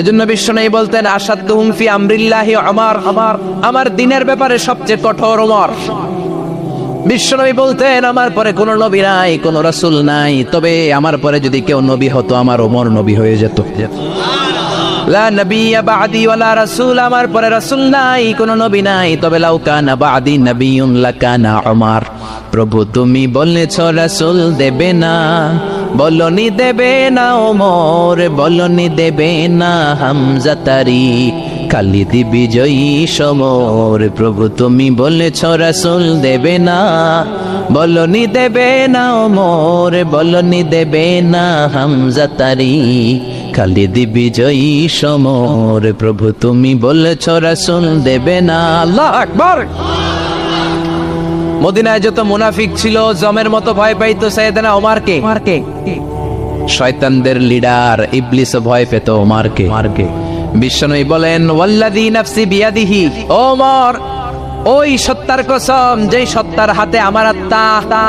এজন্য বিশ্বনবী বলতেন আসাদুহুম ফি আমরিল্লাহি ওমর, আমার দিনের ব্যাপারে সবচেয়ে কঠোর ওমর। বিশ্বনবী বলতেন আমার পরে কোনো নবী নাই, কোনো রাসূল নাই, তবে আমার পরে যদি কেউ নবী হতো আমার ওমর নবী হয়ে যেত। লা নবিয়্যা বা'দি ওয়ালা রাসূল, আমার পরে রাসূল নাই, কোনো নবী নাই, তবে লাউ কানা বা'দি নবিয়্যুন লাকানা ওমর। প্রভু তুমি বলেছ রাসূল দেবে না, বলনি দেবে না ওমর, বলনি দেবে না হামজা তারি, খালিদ বিজয়ী সমর। প্রভু তুমি বলেছ রাসূল দেবে না, বলনি দেবে না ওমর, বলনি দেবে না হামজা তারি, খালিদ বিজয়ী সমর। প্রভু তুমি বলেছ রাসূল দেবে না। আল্লাহু আকবার। মদিনায় যত মুনাফিক ছিল জমের মতো ভয় পাইতো সাইয়েদনা ওমরকে। শয়তানদের লিডার ইবলিসও ভয় পেত ওমরকে। বিশ্বনবী বলেন ওয়াল্লাযী নাফসি বিয়াদিহি, ওমর ওই সত্তার কসম যেই সত্তার হাতে আমার আত্মা,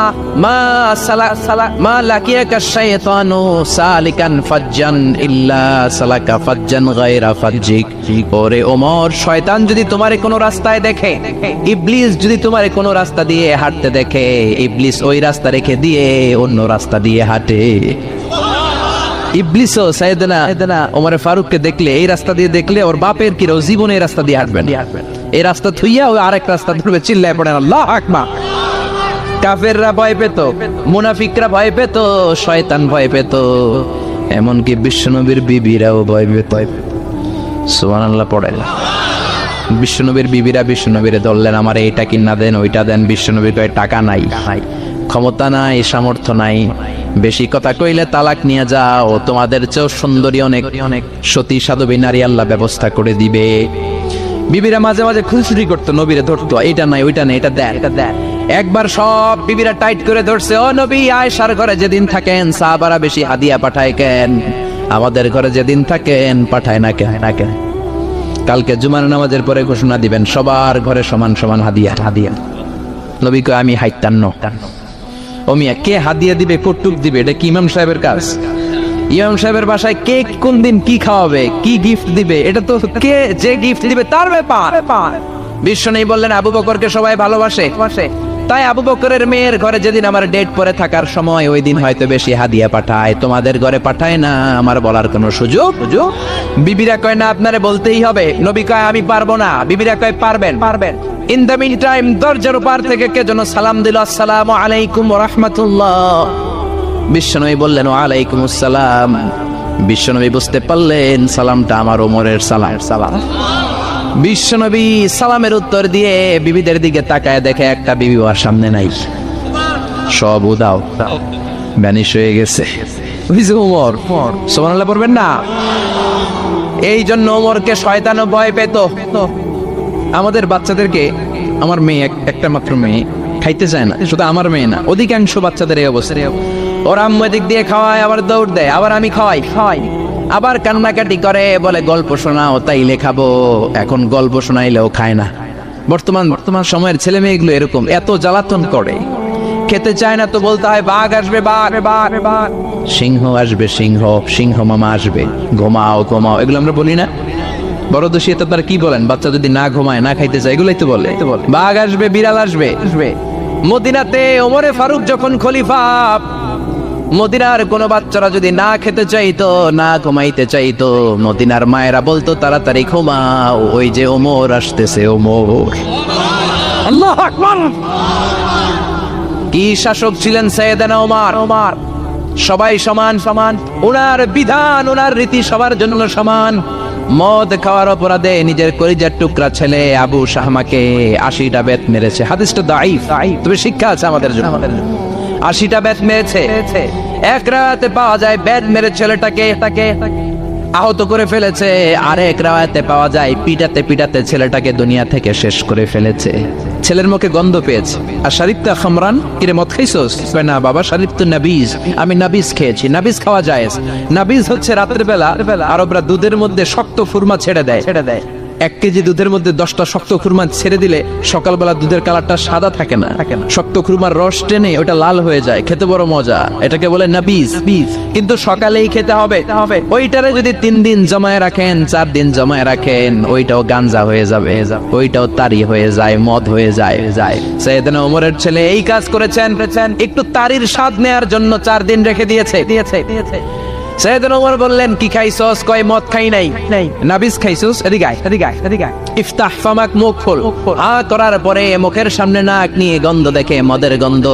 মা লাকিয়াকা শাইতানু সালিকান ফাজ্জান ইল্লা সালাকা ফাজ্জান গায়রা ফাজ্জিক। ওরে ওমর, শয়তান যদি তোমারে কোনো রাস্তায় দেখে, ইবলিস যদি তোমারে কোনো রাস্তা দিয়ে হাঁটতে দেখে, ইবলিস ওই রাস্তা রেখে দিয়ে অন্য রাস্তা দিয়ে হাঁটে। ইবলিসও সাইয়েদনা ওমর ফারুককে দেখলে, এই রাস্তা দিয়ে দেখলে ওর বাপের কি জীবনে এই রাস্তা দিয়ে হাঁটবেন, এই রাস্তা থুইয়া ওই আরেক রাস্তা ধরবে, চিল্লায় পড়েন আল্লাহু আকবার। কাফেররা ভয় পেত, মুনাফিকরা ভয় পেত, শয়তান ভয় পেত, এমনকি বিশ্বনবীর বিবিরাও ভয় পেত। সুবহানাল্লাহ পড়েন। বিশ্বনবীর বিবিরা বিশ্বনবীরে ধরলেন, আমার এইটা কিনা দেন, ওইটা দেন। বিশ্বনবীর কয় টাকা নাই, ক্ষমতা নাই, সামর্থ্য নাই, বেশি কথা কইলে তালাক নিয়ে যাও, তোমাদের চেয়েও সুন্দরী অনেক সতী সাধবী নারী আল্লাহ ব্যবস্থা করে দিবে। বিবিরা মাঝে মাঝে খুনসুটি করতো, নবীরে ধরতো, এটা নাই ওইটা নাই, এটা দেন। একবার সব বিবিরা টাইট করে ধরছে, ও নবী আয়েশার ঘরে যেদিন থাকেন সাহাবারা বেশি হাদিয়া পাঠায় কেন, আমাদের ঘরে যেদিন থাকেন পাঠায় না কেন? কালকে জুমার নামাজের পরে ঘোষণা দিবেন সবার ঘরে সমান সমান হাদিয়া। নবী কয় আমি হাইতান্ন। ও মিয়া, কে হাদিয়া দিবে, কটুক দিবে, এটা কি ইমাম সাহেবের কাজ? ইমাম সাহেবের বাসায় কে কোন দিন কি খাওয়াবে, কি গিফট দিবে, এটা তো কে যে গিফট দিবে তার ব্যাপার। বিশ্বনবী বললেন আবু বকরকে সবাই ভালোবাসে, তাই আবু বকরের মেয়ের ঘরে যেদিন আমার ডেট পরে থাকার সময়, ওই দিন হয়তো বেশি হাদিয়া পাঠায়, তোমাদের ঘরে পাঠায় না, আমার বলার কোনো সুযোগ। বিবিরা কয় না, আপনারে বলতেই হবে। নবী কয় আমি পারবো না, বিবিরা কয় পারবেন। ইন দ্য মিন টাইম দরজার পার থেকে কে যেন সালাম দিল, আসসালামু আলাইকুম ওয়া রাহমাতুল্লাহ। বিশ্বনবী বললেন ওয়া আলাইকুম আসসালাম। বিশ্বনবী বুঝতে পারলেন সালামটা আমার ওমরের সালাম। বিশ্বনবী সালামের উত্তর দিয়ে বিবিদের দিকে তাকায়, দেখে একটা বিবি ওর সামনে নাই, সব উদাও, ভ্যানিশ হয়ে গেছে। ওমর সুবহানাল্লাহ পড়বেন না? এই জন্য ওমরকে শয়তানও ভয় পেত। আমাদের বাচ্চাদেরকে, আমার মেয়ে একটা মাত্র মেয়ে, খাইতে চায় না, শুধু আমার মেয়ে না, অধিকাংশ বাচ্চাদের এই অবস্থা। ওর আম্মু এদিক দিয়ে খাওয়ায়, আবার দৌড় দেয়, আবার আমি খাওয়াই, আবার কান্নাকাটি করে, বলে গল্প শোনাও, তাইলে খাবো। এখন গল্প শোনাইলেও খায় না। বর্তমান সময়ের ছেলে মেয়েগুলো এরকম, এত জ্বালাতন করে, খেতে চায় না তো বলতে হয় বাঘ আসবে, বাঘ, সিংহ আসবে, সিংহ মামা আসবে, ঘুমাও, এগুলো আমরা বলি না? বড় দোষী তো তারা কি বলেন, বাচ্চা যদি না ঘুমায়, না খাইতে চায়, এগুলোই তো বলে। বাঘ আসবে, বিড়াল আসবে। মদিনাতে ওমরে ফারুক যখন খলিফা, মদিনার কোনো বাচ্চারা যদি না খেতে চাইতো, না ঘুমাইতে চাইতো, মদিনার মায়েরা বলতো তাড়াতাড়ি ঘুমাও, ওই যে ওমর আসতেছে, ওমর। আল্লাহু আকবার। কি শাসক ছিলেন সাইয়েদনা ওমর। সবাই সমান, ওনার বিধান, ওনার রীতি সবার জন্য সমান। মদ খাওয়ার অপরাধে নিজের কলিজার টুকরা ছেলে আবু শাহমাকে 80টা বেত মেরেছে। হাদিসটা দাঈফ, তবে শিক্ষা আছে আমাদের জন্য। 80টা বেত মেরেছে। এক রাতে পাওয়া যায় বেত মেরে ছেলেটাকে আহত করে ফেলেছে, আরেক রাতে পাওয়া যায় পিটাতে ছেলেটাকে দুনিয়া থেকে শেষ করে ফেলেছে। ছেলের মুখে গন্ধ পেয়েছে। আর শারিবতা খামরান, কিরে মদ খাইছস? না বাবা, শারিবতু নাবিজ, আমি নাবিজ খেয়েছি। নাবিজ খাওয়া যায়। নাবিজ হচ্ছে রাতের বেলা আরবরা দুধের মধ্যে শক্ত ফুরমা ছেড়ে দেয়, 1 কেজি দুধের মধ্যে 10টা শক্ত খুরমা ছেড়ে দিলে সকালবেলা দুধের কালারটা সাদা থাকে না, শক্ত খুরমার রস টেনে ওটা লাল হয়ে যায়, খেতে বড় মজা, এটাকে বলে নাবিজ। কিন্তু সকালেই খেতে হবে। ওইটারে যদি 3 দিন জমায়ে রাখেন, 4 দিন জমায়ে রাখেন, ওইটাও গাঞ্জা হয়ে যাবে, ওইটাও তারি হয়ে যায়, মদ হয়ে যায়। সাইয়েদনা ওমরের ছেলে এই কাজ করেছেন, একটু তারির স্বাদ নেয়ার জন্য 4 দিন রেখে দিয়েছে। সাইয়েদনা ওমর বললেন, কি খাইছস? কয় মদ খাই নাই। নাবিজ খাইছস? এদিকে আয়। ইফতাহ ফামাক, মুখ খোল। করার পরে মুখের সামনে নাক নিয়ে গন্ধ দেখে, মদের গন্ধ,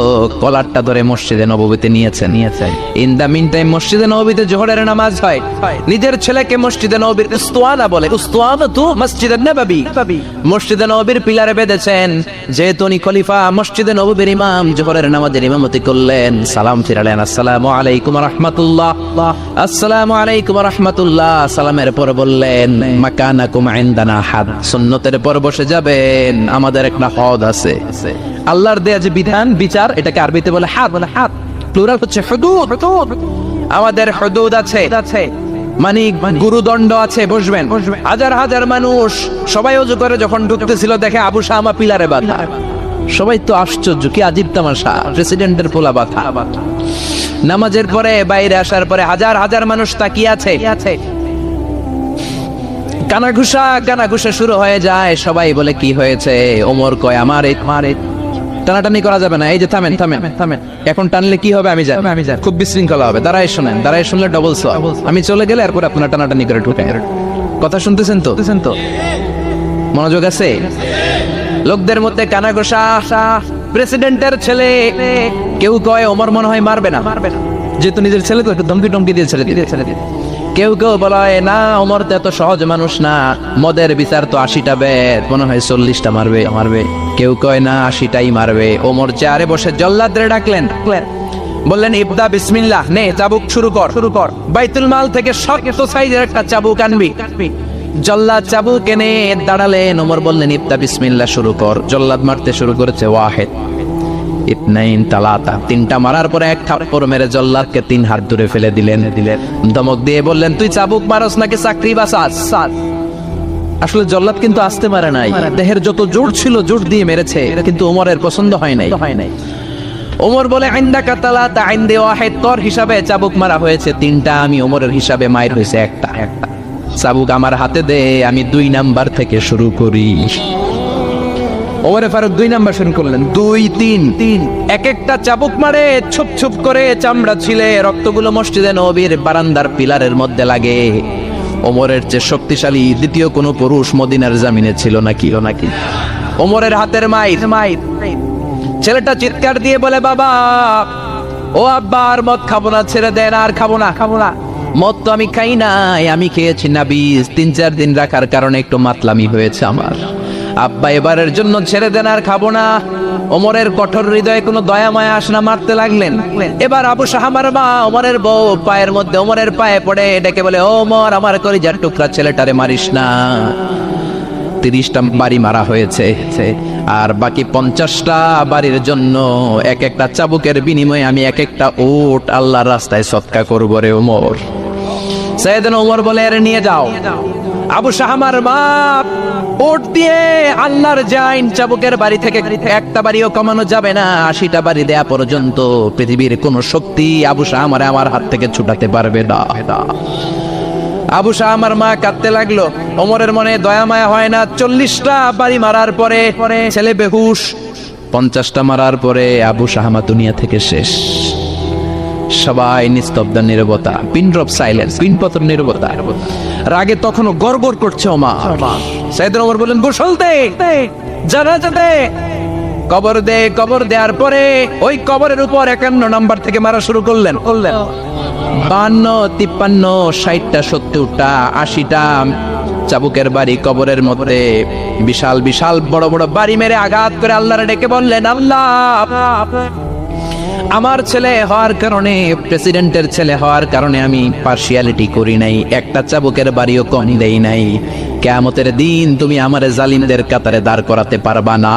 কলারটা ধরে মসজিদে নববীতে নিয়েছে। ইন দা মিন টাইম মসজিদে নববীতে জোহরের নামাজ হয়। নিজের ছেলেকে মসজিদে নববীর উস্তানা বলে, উস্তানা তু মসজিদে নববী, মসজিদে নববীর পিলারে বেঁধেছেন। যেহেতু উনি খলিফা, মসজিদে নববীর ইমাম, জোহরের নামাজের ইমামতি করলেন, সালাম ফিরালেন, আসসালামু আলাইকুম ওয়া রাহমাতুল্লাহ, আসসালামু আলাইকুম ওয়া রাহমাতুল্লাহ। সালামের পর বললেন, মাকানাকুম ইনদানা হাদ, সুন্নতের পর বসে যাবেন, আমাদের একটা হদ আছে। আল্লাহর দেয়া যে বিধান, বিচার, এটাকে আরবিতে বলে হাদ, প্লুরাল হচ্ছে হুদুদ। আমাদের হুদুদ আছে, মানে গুরুদণ্ড আছে, বসবেন। হাজার হাজার মানুষ সবাই ওযু করে যখন ঢুকতেছিল, দেখে আবু শামা পিলারে বাঁধা। সবাই তো আশ্চর্য, কি আজীব তামাশা, প্রেসিডেন্টের পোলা বাঁধা। নামাজের পরে বাইরে আসার পরে হাজার হাজার মানুষ তাকিয়ে আছে। কানাঘুষা শুরু হয়ে যায়। সবাই বলে, কি হয়েছে? ওমর কয়, আমার টানাটানি করা যাবে না, এই যে থামেন। এখন টানলে কি হবে আমি জানি, খুব বিশৃঙ্খলা হবে। দাঁড়ায় শুনলে ডবল সওয়াব। আমি চলে গেলে এরপর আপনারা টানাটানি করে ঢুকে। কথা শুনতেছেন তো? মনোযোগ আছে? লোকদের মধ্যে কানাঘুষা। প্রেসিডেন্টের ছেলে, কেউ কয় ওমর মনে হয় মারবে না, যেহেতু নিজের ছেলে তো একটু ধমকি দিয়ে ছেড়ে দিয়ে। কেউ বলে না, ওমর তো এত সহজ মানুষ না, মদের বিচার তো 80টা বেদ, মনে হয় 40টা মারবে। কেউ কয় না, 80টাই মারবে। ওমর চেয়ারে বসে জল্লাদরে ডাকলেন, বললেন, ইবদা বিসমিল্লাহ, নে চাবুক শুরু কর। বাইতুল মাল থেকে শক্ত সাইজের একটা চাবুক আনবি। জল্লাদ চাবুক এনে দাঁড়ালেন। ওমর বললেন, ইবদা বিসমিল্লাহ, শুরু কর। জল্লাদ মারতে শুরু করেছে। ওয়াহিদ, ইতনাইন, তালাতা, 3টা মারার পরে এক থাপ্পড় মেরে জল্লাদকে 3 হাত দূরে ফেলে দিলেন। ধমক দিয়ে বললেন, তুই চাবুক মারস নাকি চাকরি বাঁচাস? আসলে জল্লাদ কিন্তু আসতে পারে নাই, দেহের যত জোর ছিল জোর দিয়ে মেরেছে, কিন্তু ওমরের পছন্দ হয় নাই। ওমর বলে, ইনদাকা তালাতা ইনদি ওয়াহিদ, তোর হিসাবে চাবুক মারা হয়েছে 3টা, আমি ওমরের হিসাবে মাইর হয়েছে একটা। চাবুক আমার হাতে দে, আমি 2 নাম্বার থেকে শুরু করি। ওমরে ফারুক 2 নাম্বার শুরু করলেন। 2, 3, এক একটা চাবুক মারে, ছুপ করে চামড়া ছিলে, রক্তগুলো মসজিদে নববীর বারান্দার পিলারের মধ্যে লাগে। ওমরের চেয়ে শক্তিশালী দ্বিতীয় কোনো পুরুষ মদিনার জমিনে ছিল নাকি? ওমরের হাতের মাইর। ছেলেটা চিৎকার দিয়ে বলে, বাবা, ও আব্বা, আর মদ খাবো না, ছেড়ে দেন, আর খাবো না। মদ তো আমি খাই নাই, আমি খেয়েছি নাবিজ, 3-4 দিন রাখার কারণে একটু মাতলামি হয়েছে আমার। আব্বা, এবারের জন্য ছেড়ে দেন, আর খাবো না। ওমরের কঠোর হৃদয়ে কোনো দয়া মায়া আসে না, মারতে লাগলেন। এবার আবু শাহামার মা, ওমরের বউ, পায়ের মধ্যে ওমরের পায়ে পড়ে ডেকে বলে, ওমর, আমার কলিজার টুকরা ছেলেটারে মারিস না। 30টা বাড়ি মারা হয়েছে, আর বাকি 50টা বাড়ির জন্য এক একটা চাবুকের বিনিময়ে আমি এক একটা উট আল্লাহর রাস্তায় সদকা করব রে ওমর। সাইয়েদনা ওমর বলে, এর নিয়ে যাও। আবু শাহামার মা উট দিয়ে আল্লাহর জাইন চাবুকের বাড়ি থেকে একটা বাড়িও কমানো যাবে না, 80টা বাড়ি দেয়া পর্যন্ত পৃথিবীর কোন শক্তি আবু শাহামারে আমার হাত থেকে ছুটাতে পারবে না। আবু শাহামার মা কাঁদতে লাগলো। ওমরের মনে দয়া মায়া হয় না। 40টা বাড়ি মারার পরে ছেলে বেহুশ। 50টা মারার পরে আবু শাহামা দুনিয়া থেকে শেষ। সবাই নিস্তব্ধ নীরবতা, পিন ড্রপ সাইলেন্স, পিনপতন নীরবতা। রাগে তখনও গড়গড় করছে ওমর। সাইয়েদনা ওমর বললেন, গোসল দে, জানাজা দে, কবর দেওয়ার পরে ওই কবরের উপর 51 নাম্বার থেকে মারা শুরু করলেন। 52, 53, 60টা, 70টা, 80টা চাবুকের বাড়ি কবরের মধ্যে বিশাল বিশাল বড় বড় বাড়ি মেরে আঘাত করে আল্লাহরে ডেকে বললেন, আল্লাহ, আমার ছেলে হওয়ার কারণে, প্রেসিডেন্টের ছেলে হওয়ার কারণে আমি পার্সিয়ালিটি করি নাই, একটা চাবুকের বাড়িও কম দেই নাই। কিয়ামতের দিন তুমি আমারে জালিমদের কাতারে দাঁড় করাতে পারবা না।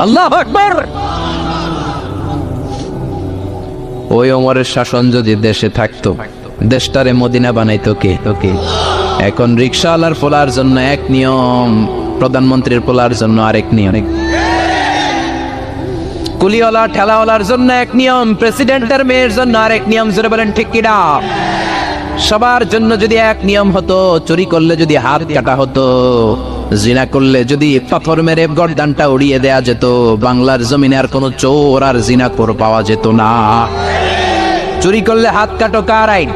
আল্লাহু আকবার। ওই ওমরের শাসন যদি দেশে থাকতো, দেশটারে মদিনা বানাইতো কে? এখন রিকশাওয়ালার পোলার জন্য এক নিয়ম, প্রধানমন্ত্রীর পোলার জন্য আরেক নিয়ম, কুলিওয়ালা ঠেলাওয়ালার জন্য এক নিয়ম, প্রেসিডেন্টের মেয়ের জন্য আরেক নিয়ম। জোরে বলেন ঠিক কিনা? সবার জন্য যদি এক নিয়ম হতো, চুরি করলে যদি হাত কাটা হতো, জিনা করলে যদি পাথর মেরে গর্দানটা উড়িয়ে দেয়া যেত, বাংলার জমিনে আর কোনো চোর আর জিনাখোর পাওয়া যেত না। চুরি করলে হাত কাটো কার আইন?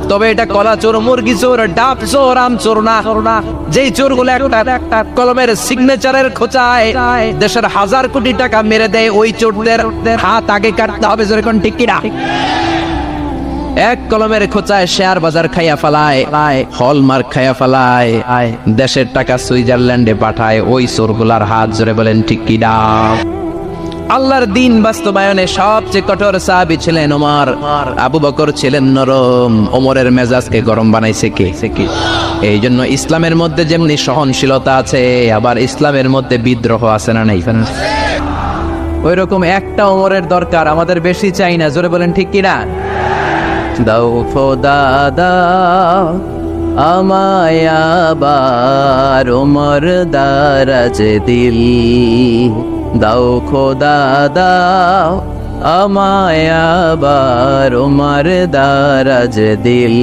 তবে এটা কলা চোর, মুরগি চোর, ডাব চোর, আম চোর না। যেই চোরগুলো একটা কলমের সিগনেচারের খোঁচায় দেশের 1000 কোটি টাকা মেরে দেয়, ওই চোরদের হাত আগে কাটতে হবে। যেরকম ঠিক কিনা? এক কলমের খোঁচায় শেয়ার বাজার খাইয়া ফেলায়, হলমার্ক খাইয়া ফেলায়, দেশের টাকা সুইজারল্যান্ডে পাঠায়, ওই চোরগুলার হাত। জোরে বলেন ঠিক কিনা? আল্লাহর দিন বাস্তবায়নে সবচেয়ে কঠোর সাহাবী ছিলেন ওমর। আবু বকর ছিলেন নরম, ওমরের মেজাজকে গরম বানাইছে কে? এই জন্য ইসলামের মধ্যে যেমনি সহনশীলতা আছে, আবার ইসলামের মধ্যে বিদ্রোহ আছে না নাই? ওই রকম একটা ওমরের দরকার, আমাদের বেশি চাই না। জোরে বলেন ঠিক কিনা? দাও খোদা দাও আমায় আবার ওমর দারাজ দিল, দাও খোদা দাও আমায় আবার ওমর দারাজ দিল,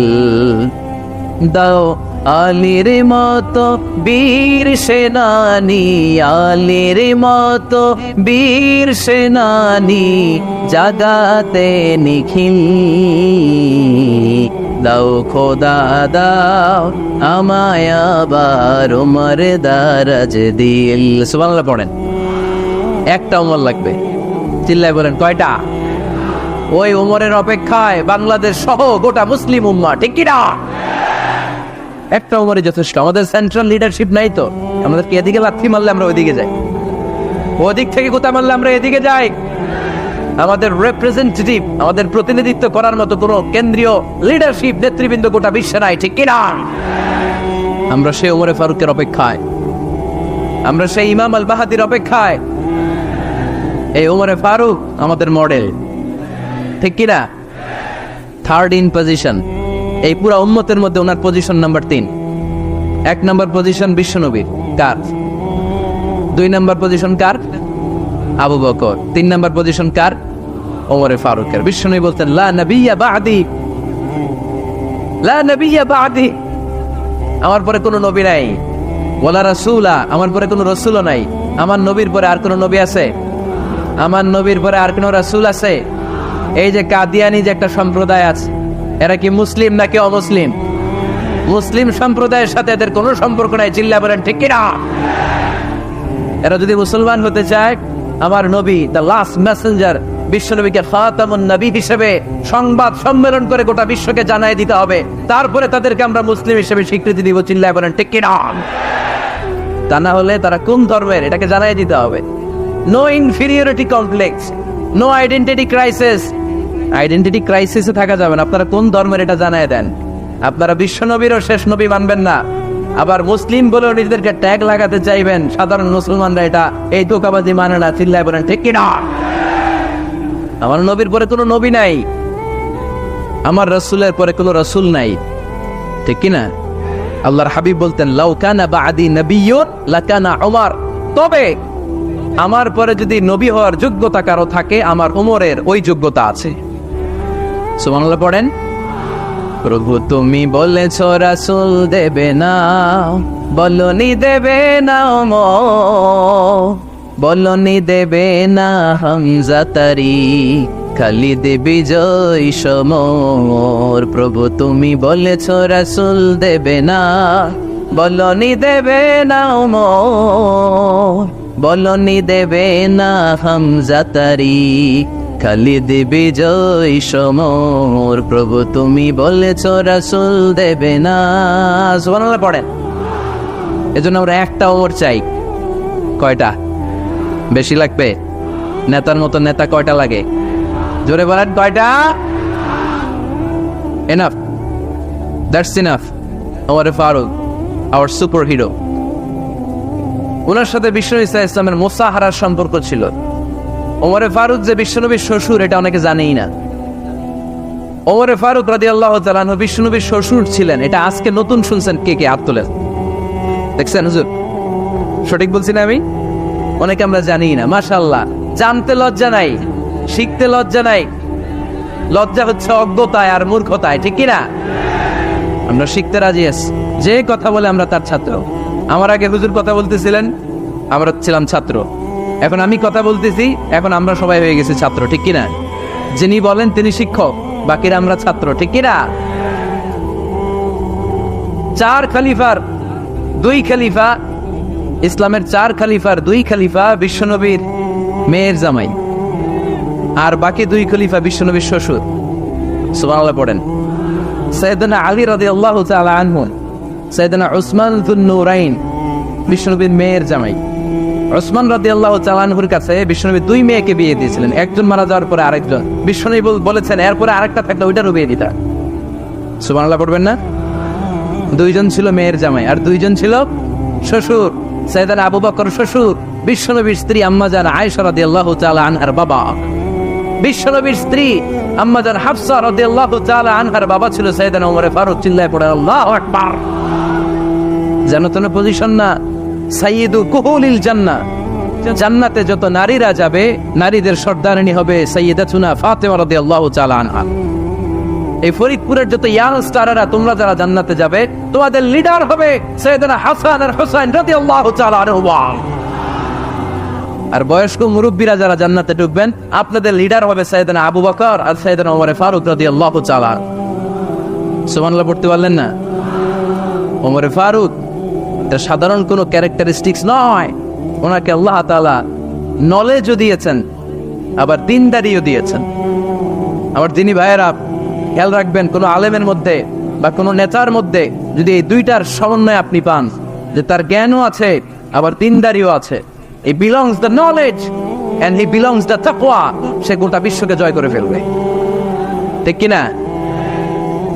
দাও আলীর মতো বীর সেনানি, আলীর মতো বীর সেনানি জাগাতে নিখিল, দাও খোদা দাও আমায় আবার ওমর দারাজ দিল। সুবহানাল্লাহ পড়েন। একটা ওমর লাগবে, চিল্লায় বলেন কয়টা? ওই ওমরের অপেক্ষায় বাংলাদেশ সহ গোটা মুসলিম উম্মাহ, ঠিক কি না? একটা ওমরই যথেষ্ট। আমাদের সেন্ট্রাল লিডারশিপ নাই তো, আমাদেরকে এদিকে লাথি মারলে আমরা ওইদিকে যাই, ওদিক থেকে গোতা মারলে আমরা এদিকে যাই। আমাদের রিপ্রেজেন্টেটিভ, আমাদের প্রতিনিধিত্ব করার মতো কোনো কেন্দ্রীয় লিডারশিপ নেতৃবৃন্দ গোটা বিশ্বে নাই, ঠিক কিনা? আমরা সেই ওমরে ফারুকের অপেক্ষায়, আমরা সেই ইমাম আল বাহাদির অপেক্ষায়। এই ওমরে ফারুক আমাদের মডেল, ঠিক কিনা? থার্ড ইন পজিশন এই পুরা উম্মতের মধ্যে ওনার পজিশন নাম্বার 3। 1 নাম্বার পজিশন বিশ্বনবীর, কার? 2 নাম্বার পজিশন কার? আবু বকর। 3 নাম্বার পজিশন কার? ওমরে ফারুকের। বিশ্বনবী বলতেন লা নবিয়্যা বা'দি, লা নবিয়্যা বা'দি, আমার পরে কোনো নবী নাই। ওয়ালা রাসূলা, আমার পরে কোনো রাসূলও নাই। আমার নবীর পরে আর কোনো নবী আছে? আমার নবীর পরে আর কোনো রাসূল আছে? এই যে কাদিয়ানি যে একটা সম্প্রদায় আছে, এরা কি মুসলিম নাকি অমুসলিম? মুসলিম সম্প্রদায়ের সাথে এদের কোনো সম্পর্ক নাই। চিল্লা বলেন ঠিক কিনা? এরা যদি মুসলমান হতে চায়, আমার নবী দ্য লাস্ট মেসেঞ্জার বিশ্বনবীকে খাতামুন নবী হিসেবে সংবাদ সম্মেলন করে গোটা বিশ্বকে জানাই দিতে হবে, তারপরে তাদেরকে আমরা মুসলিম হিসেবে স্বীকৃতি দিব। চিল্লা বলেন ঠিক কিনা? তা না হলে তারা কোন ধর্মের এটাকে জানাই দিতে হবে। No inferiority complex, no identity crisis. Identity ক্রাইসিসে থাকা যাবে না। আপনারা কোন ধর্মের এটা জানায় দেন। আপনারা বিশ্ব নবীরও শেষ নবী মানবেন না, আবার মুসলিম বলেও নিজেদেরকে ট্যাগ লাগাতে চাইবেন। সাধারণ মুসলমানরা এটা এই ধোঁকাবাজি মানে না। চিল্লায় বলেন ঠিক কিনা? আমার নবীর পরে কোনো নবী নাই, আমার রাসূলের পরে কোনো রাসূল নাই, ঠিক কিনা? আল্লাহর হাবিব বলতেন লাউ কানা বা'দি নাবিয়্যুন লাকানা উমর, তবে আমার পরে যদি নবী হওয়ার যোগ্যতা কারো থাকে, আমার উমরের ওই যোগ্যতা আছে। সুবহানাল্লাহ পড়েন। প্রভু তুমি বলেছ রাসূল দেবে না, বলনি দেবে না ওমর, বলনি দেবে না হামজা তারি, খালিদ বিজয় সমর। প্রভু তুমি বলেছ রাসূল দেবে না, বলনি দেবে না ওমর, বলনি দেবে না হামজা তারি, খালিদ বিজয় সমর। প্রভু তুমি বলেছ রাসূল দেবে না। সুবহানাল্লাহ পড়েন। এজন্য আমরা একটা ওমর চাই। কয়টা? বেশি লাগবে? নেতার মতো নেতা কয়টা লাগে? জোরে বলেন কয়টা? Enough, that's enough. Omar Farooq our super hero. ওনার সাথে বিশ্বনবী সাল্লাল্লাহু আলাইহি ওয়াসাল্লামের মুসাহারার সম্পর্ক ছিল। ওমরে ফারুক যে বিশ্বনবীর শ্বশুর, এটা অনেকে জানেই না। ওমরে ফারুক রাদিয়াল্লাহু তাআলা আনহু বিশ্বনবীর শ্বশুর ছিলেন। এটা আজকে নতুন শুনছেন, কে কে হাত তোলেন? দেখছেন হুজুর, সঠিক বলছি না আমি? অনেকে আমরা জানি না। মাশাআল্লাহ, জানতে লজ্জা নাই, শিখতে লজ্জা নাই। লজ্জা হচ্ছে অজ্ঞতায় আর মূর্খতায়, ঠিক কি না? আমরা শিখতে রাজি আছি। যে কথা বলে আমরা তার ছাত্র। আমার আগে হুজুর কথা বলতেছিলেন, আমরা ছিলাম ছাত্র। এখন আমি কথা বলতেছি, এখন আমরা সবাই হয়ে গেছি ছাত্র, ঠিক কি না? যিনি বলেন তিনি শিক্ষক, বাকিরা আমরা ছাত্র, ঠিক কি না? 4 খলিফার 2 খলিফা, ইসলামের 4 খলিফার 2 খলিফা বিশ্বনবীর মেয়ের জামাই, আর বাকি 2 খলিফা বিশ্বনবীর শ্বশুর। সুবহানাল্লাহ পড়েন। সাইয়েদনা আলী রাদিয়াল্লাহু তাআলা আনহু, সাইয়েদনা উসমান যুন নূরাইন বিশ্বনবীর মেয়ের জামাই। উসমান রাদিয়াল্লাহু তাআলা আনহুর কাছে বিশ্বনবী 2 মেয়েকে বিয়ে দিয়েছিলেন। একজন মারা যাওয়ার পরে আরেকজন। বিশ্বনবী বলেছেন এরপরে আরেকটা থাকলে ওইটারও বিয়ে দিতা। সুবহানাল্লাহ পড়বেন না? 2 জন ছিল মেয়ের জামাই আর 2 জন ছিল শ্বশুর। সাইয়েদনা আবু বকর শ্বশুর, বিশ্বনবীর স্ত্রী আম্মাজান আয়েশা রাদিয়াল্লাহু তাআলা আনহার বাবা। বিশ্বনবীর স্ত্রী আম্মাজান হাফসা রাদিয়াল্লাহু তাআলা আনহার বাবা ছিল সাইয়েদনা ওমর ফারুক। চিল্লায় পড়ে আল্লাহু আকবার। জানো তো না পজিশন না? সাইয়্যিদু কুহুলিল জান্নাহ, জান্নাতে যত নারীরা যাবে নারীদের সর্দারিনী হবে সাইয়্যিদাতুনা ফাতেমা রাদিয়াল্লাহু তাআলা আনহা। এই ফরিদপুরের যত ইয়াং স্টাররা তোমরা যারা জান্নাতে যাবে তোমাদের লিডার হবে সাইয়েদনা হাসান আর হুসাইন রাদিয়াল্লাহু তাআলা আনহুম। আর বয়স্ক মুরব্বীরা যারা জান্নাতে ঢুকবেন আপনাদের লিডার হবে সাইয়েদনা আবু বকর আর সাইয়েদনা ওমর ফারুক রাদিয়াল্লাহু তাআলা। সুবহানাল্লাহ পড়তে পারলেন না? ওমর ফারুক এটা সাধারণ কোনো ক্যারেক্টারিস্টিক্স নয়। ওনাকে আল্লাহ তাআলা নলেজও দিয়েছেন, আবার দিনদারিও দিয়েছেন। আমার দিনী ভাইয়েরা খেয়াল রাখবেন, কোনো আলেমের মধ্যে বা কোনো নেতার মধ্যে যদি এই দুইটার সমন্বয় আপনি পান, যে তার জ্ঞানও আছে আবার দিনদারিও আছে, he belongs the knowledge and he belongs the taqwa, সে গোটা বিশ্বকে জয় করে ফেলবে, ঠিক কিনা?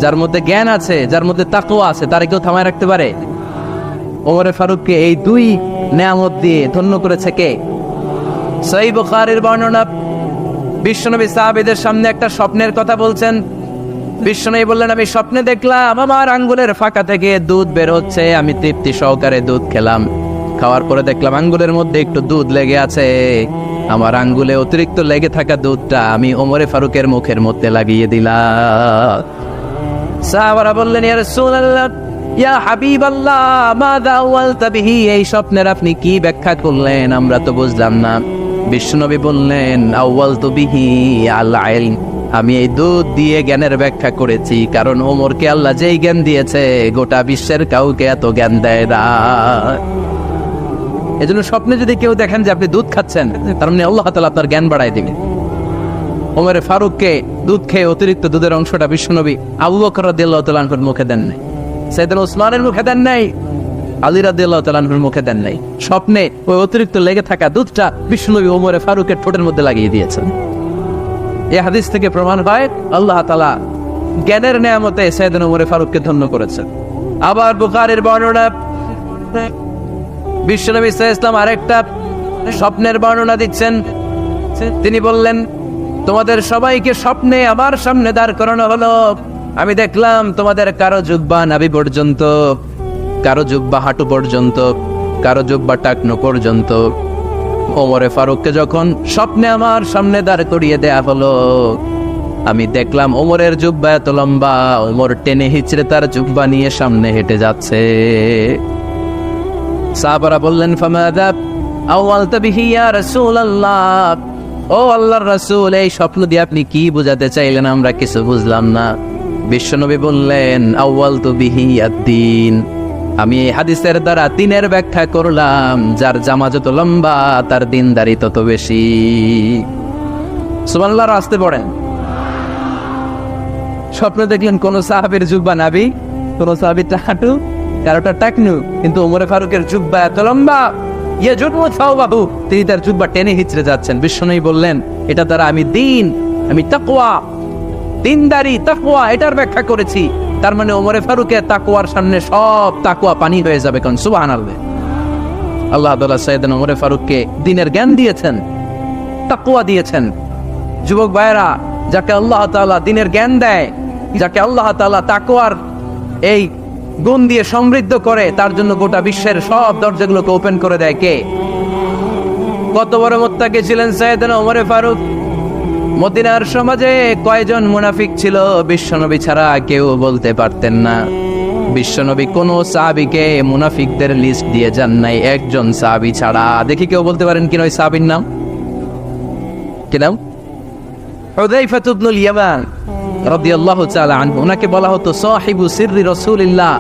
যার মধ্যে জ্ঞান আছে, যার মধ্যে তাকওয়া আছে, তার কেউ থামায় রাখতে পারে? ওমর ফারুককে এই 2 নেয়ামত দিয়ে ধন্য করেছে কে? সহিহ বুখারীর বর্ণনা, বিশ্বনবী সাহাবীদের সামনে একটা স্বপ্নের কথা বলছেন। বিশ্বনবী বললেন, আমি স্বপ্নে দেখলাম আমার আঙ্গুলের ফাঁকা থেকে দুধ বের হচ্ছে। আমি তৃপ্তি সহকারে দুধ খেলাম। খাওয়ার পরে দেখলাম আঙ্গুলের মধ্যে একটু দুধ লেগে আছে। আমার আঙ্গুলে অতিরিক্ত লেগে থাকা দুধটা আমি ওমর ফারুকের মুখের মধ্যে লাগিয়ে দিলাম। সাহাবারা বললেন, ইয়া রাসূলুল্লাহ, ইয়া হাবিবাল্লাহ, মাযা আওয়ালতা বিহি, এই স্বপ্নের আপনি কি ব্যাখ্যা করলেন? আমরা তো বুঝলাম না। বিশ্বনবী বললেন, আওয়ালতু বিহি আল ইলম, আমি এই দুধ দিয়ে জ্ঞানের ব্যাখ্যা করেছি, কারণ ওমরকে আল্লাহ যেই জ্ঞান দিয়েছে গোটা বিশ্বের কাউকে এত জ্ঞান দেয় না। এজন্য স্বপ্নে যদি কেউ দেখেন যে আপনি দুধ খাচ্ছেন, তার মানে আল্লাহ তাআলা আপনার জ্ঞান বাড়ায় দিবেন। ওমর ফারুককে দুধ খেয়ে অতিরিক্ত দুধের অংশটা বিশ্বনবী আবু বকর রাদিয়াল্লাহু তাআলা আনহুর মুখে দেন নাই, সাইয়েদনা উসমানের মুখে দেন নাই, আলী রাদিয়াল্লাহু তাআলা আনহুর মুখে দেন নাই। স্বপ্নে ওই অতিরিক্ত লেগে থাকা দুধটা বিশ্বনবী ওমর ফারুকের ঠোঁটের মধ্যে লাগিয়ে দিয়েছেন। এই হাদিস থেকে প্রমাণ হয় আল্লাহ তাআলা জ্ঞানের নেয়ামতে সাইয়েদনা ওমর ফারুককে ধন্য করেছেন। আবার বুখারীর বর্ণনা, বিশ্বনবী সাল্লাল্লাহু আলাইহি ওয়াসাল্লাম আরেকটা স্বপ্নের বর্ণনা দিচ্ছেন। তিনি বললেন, তোমাদের সবাইকে স্বপ্নে আমার সামনে দাঁড় করানো হলো। আমি দেখলাম তোমাদের কারো জুব্বা নাভি পর্যন্ত, কারো জুব্বা হাঁটু পর্যন্ত, কারো জুব্বা টাকনো পর্যন্ত। ওমর ফারুককে যখন স্বপ্নে আমার সামনে দাঁড় করিয়ে দেয়া হলো, আমি দেখলাম ওমরের জুব্বা এত লম্বা, ওমর টেনে হিচড়ে তার জুব্বা নিয়ে সামনে হেঁটে যাচ্ছে। সাহাবারা বললেন, ফামাযা আওয়ালতা বিহি ইয়া রাসূলুল্লাহ, ও আল্লাহর রাসূল, এই স্বপ্ন দিয়ে আপনি কি বোঝাতে চাইলেন? আমরা কিছু বুঝলাম না। বিশ্বনবী বললেন, আওয়ালতু বিহি আদ-দ্বীন, আমি এই হাদিসের দ্বারা দ্বীনের ব্যাখ্যা করলাম। যার জামা যত লম্বা তার দ্বীনদারি তত বেশি। সুবহানাল্লাহ, আসতে পড়েন। স্বপ্ন দেখলেন কোন সাহাবীর জুব্বা নাভি, কোন সাহাবীর হাঁটু, কারোটা টাকনু, কিন্তু ওমর ফারুকের জুব্বা এত লম্বা, তিনি তার জুব্বা টেনে হিচড়ে যাচ্ছেন। বিশ্বনবী বললেন, এটা দ্বারা আমি দ্বীন, আমি তাকওয়া, দ্বীনদারি, তাকওয়া এটার ব্যাখ্যা করেছি। তার মানে ওমর ফারুকের তাকওয়ার সামনে সব তাকওয়া পানি হয়ে যাবে। কোন সুবহানাল্লাহ। আল্লাহ তাআলা সাইয়েদনা ওমর ফারুককে দ্বীনের জ্ঞান দিয়েছেন, তাকওয়া দিয়েছেন। যুবক ভাইরা, যাকে আল্লাহ তাআলা দ্বীনের জ্ঞান দেয়, যাকে আল্লাহ তাআলা তাকওয়ার এই গুণ দিয়ে সমৃদ্ধ করে, তার জন্য গোটা বিশ্বের সব দরজাগুলোকে ওপেন করে দেয় কে? কত বড় মুত্তাকি ছিলেন সাইয়েদনা ওমর ফারুক। মদিনার সমাজে কয়জন মুনাফিক ছিল বিশ্বনবী ছাড়া কেউ বলতে পারতেন না। বিশ্বনবী কোন সাহাবীকে মুনাফিকদের লিস্ট দিয়ে যান নাই, একজন সাহাবী ছাড়া। দেখি কেউ বলতে পারেন কিনা ওই সাহাবীর নাম? কি নাম? হুযায়ফা ইবনুল ইয়ামান রাদিয়াল্লাহু তাআলা আনহু। ওনাকে বলা হতো সাহিবু সিররি রাসূলিল্লাহ,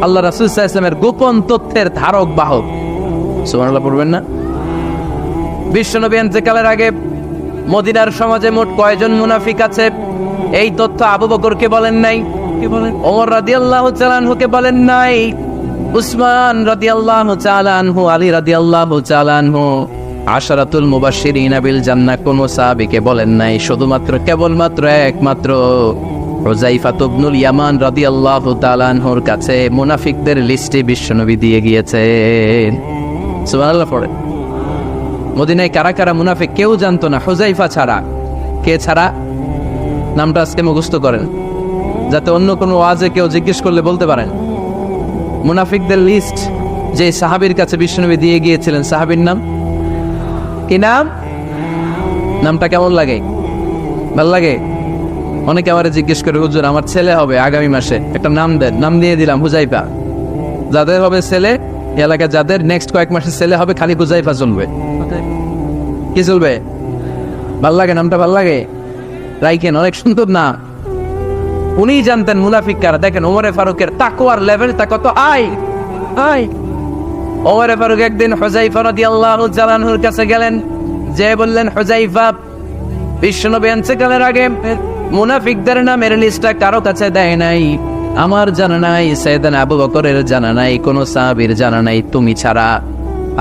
আল্লাহ রাসূল সাল্লাল্লাহু আলাইহি ওয়াসাল্লামের গোপন তথ্যের ধারক বাহক। সুবহানাল্লাহ পড়বেন না? বিশ্বনবী ইন্তেকালের আগে মদিনার সমাজে মোট কয়জন মুনাফিক আছে এই তথ্য আবু বকরকে বলেন নাই, ওমর রাদিয়াল্লাহু তাআলা আনহুকে বলেন নাই, উসমান রাদিয়াল্লাহু তাআলা আনহু, আলী রাদিয়াল্লাহু তাআলা আনহু, আশরাতুল মুবাশশিরিনা বিল জান্নাহ কোন সাহাবীকে বলেন নাই। শুধুমাত্র কেবলমাত্র একমাত্র হুযায়ফা ইবনুল ইয়ামান রাদিয়াল্লাহু তাআলা আনহুর কাছে মুনাফিকদের লিস্টে বিশ্বনবী দিয়ে গিয়েছেন। সুবহানাল্লাহ পড়ে। মদিনায় কারা কারা মুনাফিক কেউ জানতো না হুযায়ফা ছাড়া। কে ছাড়া? নামটা আজকে মুখস্থ করেন, যাতে অন্য কোনো ওয়াজে কেউ জিজ্ঞেস করলে বলতে পারেন। মুনাফিকদের লিস্ট যে সাহাবীর কাছে বিশ্বনবী দিয়ে গিয়েছিলেন, সাহাবীর নাম কি? নাম? নামটা কেমন লাগে? ভাল লাগে? অনেকে আমারে জিজ্ঞেস করে, হুজুর আমার ছেলে হবে আগামী মাসে, একটা নাম দেন। নাম দিয়ে দিলাম হুযায়ফা। যাদের হবে ছেলে, এলাকায় যাদের নেক্সট কয়েক মাসে ছেলে হবে, খালি হুযায়ফা চলবে। কি চলবে? ভাল লাগে? নামটা ভাল লাগে? রাইকেন, অনেক সুন্দর না? উনি জানতেন মুনাফিক কারা। দেখেন ওমরে ফারুকের তাকওয়ার লেভেলটা কত হাই। ওমরে ফারুক একদিন হুযায়ফা রাদিয়াল্লাহু তাআলা আনহুর কাছে গেলেন, যে বললেন, হুযায়ফা, বিশ্বনবী ইন্তেকালের আগে মুনাফিকদের নামের লিস্টটা কারো কাছে দেয় নাই, আমার জানা নাই, সাইয়েদনা আবু বকরের জানা নাই, কোন সাহাবীর জানা নাই তুমি ছাড়া।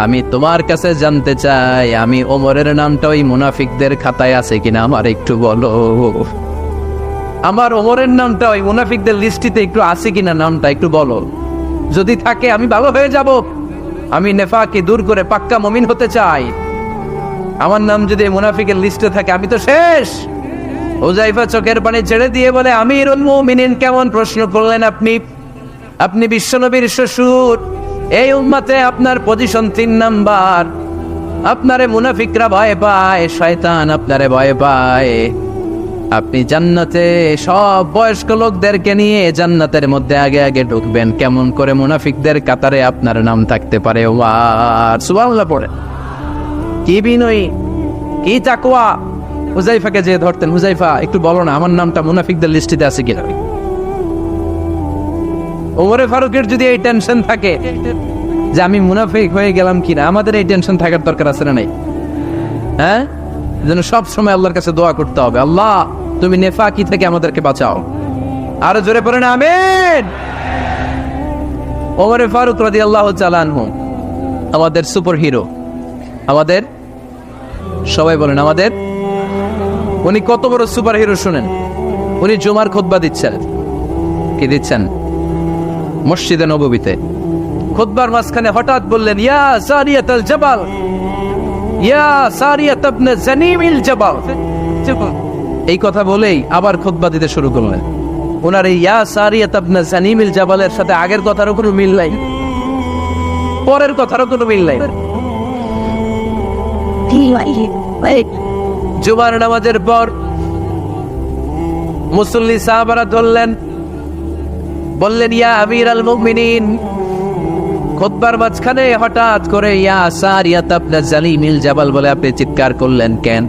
আমি তোমার কাছে জানতে চাই, আমি ওমরের নামটা ওই মুনাফিকদের খাতায় আছে কিনা আমার একটু বলো। আমার ওমরের নামটা ওই মুনাফিকদের লিস্টিতে একটু আছে কিনা, নামটা একটু বলো। যদি থাকে আমি ভালো হয়ে যাব। আমি নেফাকে দূর করে পাক্কা মুমিন হতে চাই। আমার নাম যদি মুনাফিকের লিস্টে থাকে আমি তো শেষ। হুযায়ফা চোখের পানি ছেড়ে দিয়ে বলে, আমিরুল মুমিনিন, কেমন প্রশ্ন করলেন আপনি? আপনি বিশ্বনবীর শ্বশুর। এই উম্মতে আপনার পজিশন 3 নাম্বার। আপনারে মুনাফিকরা ভয় পায়, শয়তান আপনারে ভয় পায়। আপনি জান্নাতে সব বয়স্ক লোকদেরকে নিয়ে জান্নাতের মধ্যে আগে আগে ঢুকবেন, কেমন করে মুনাফিকদের কাতারে আপনার নাম থাকতে পারে? ওয়ার সুবহানাল্লাহ পড়ে। কি বিনয়ী, কি তাকওয়া। হুযায়ফাকে যে ধরতেন, হুযায়ফা একটু বলো না আমার নামটা মুনাফিকদের লিস্টিতে আছে কিনা। ওমরে ফারুকের যদি এই টেনশন থাকে যে আমি মুনাফিক হয়ে গেলাম কিনা, আমাদের এই টেনশন থাকার দরকার আছে না নাই? হ্যাঁ, যেন সব সময় আল্লাহর কাছে দোয়া করতে হবে, আল্লাহ তুমি নেফাকি থেকে আমাদেরকে বাঁচাও। আরো জোরে পড়েন আমিন। ওমরে ফারুক রাদিয়াল্লাহু তাআলা আনহু আমাদের সুপার হিরো, আমাদের সবাই বলেন আমাদের। উনি কত বড় সুপার হিরো শুনেন। উনি জুমার খুতবা দিচ্ছেন। কি দিচ্ছেন? মসজিদে নববীতে। খুতবার মাঝখানে হঠাৎ বললেন, ইয়া সারিয়াতুল জাবাল, ইয়া সারিয়াত ইবনে জানিমিল জাবাল। এই কথা বলেই আবার খুতবা দিতে শুরু করলেন। ওনার এই ইয়া সারিয়াত ইবনে জানিমিল জাবালের সাথে আগের কথারও কোনো মিল নাই, পরের কথারও কোনো মিল নাই। জুমার নামাজের পর মুসল্লি সাহাবারা ধরলেন, বললেন, ইয়া আমিরাল মুমিনিন। খুতবার মাঝখানে হঠাৎ করে ইয়া সারিয়াত ইবনে জানিমিল জাবাল বলে আপনি চিৎকার করলেন কেন?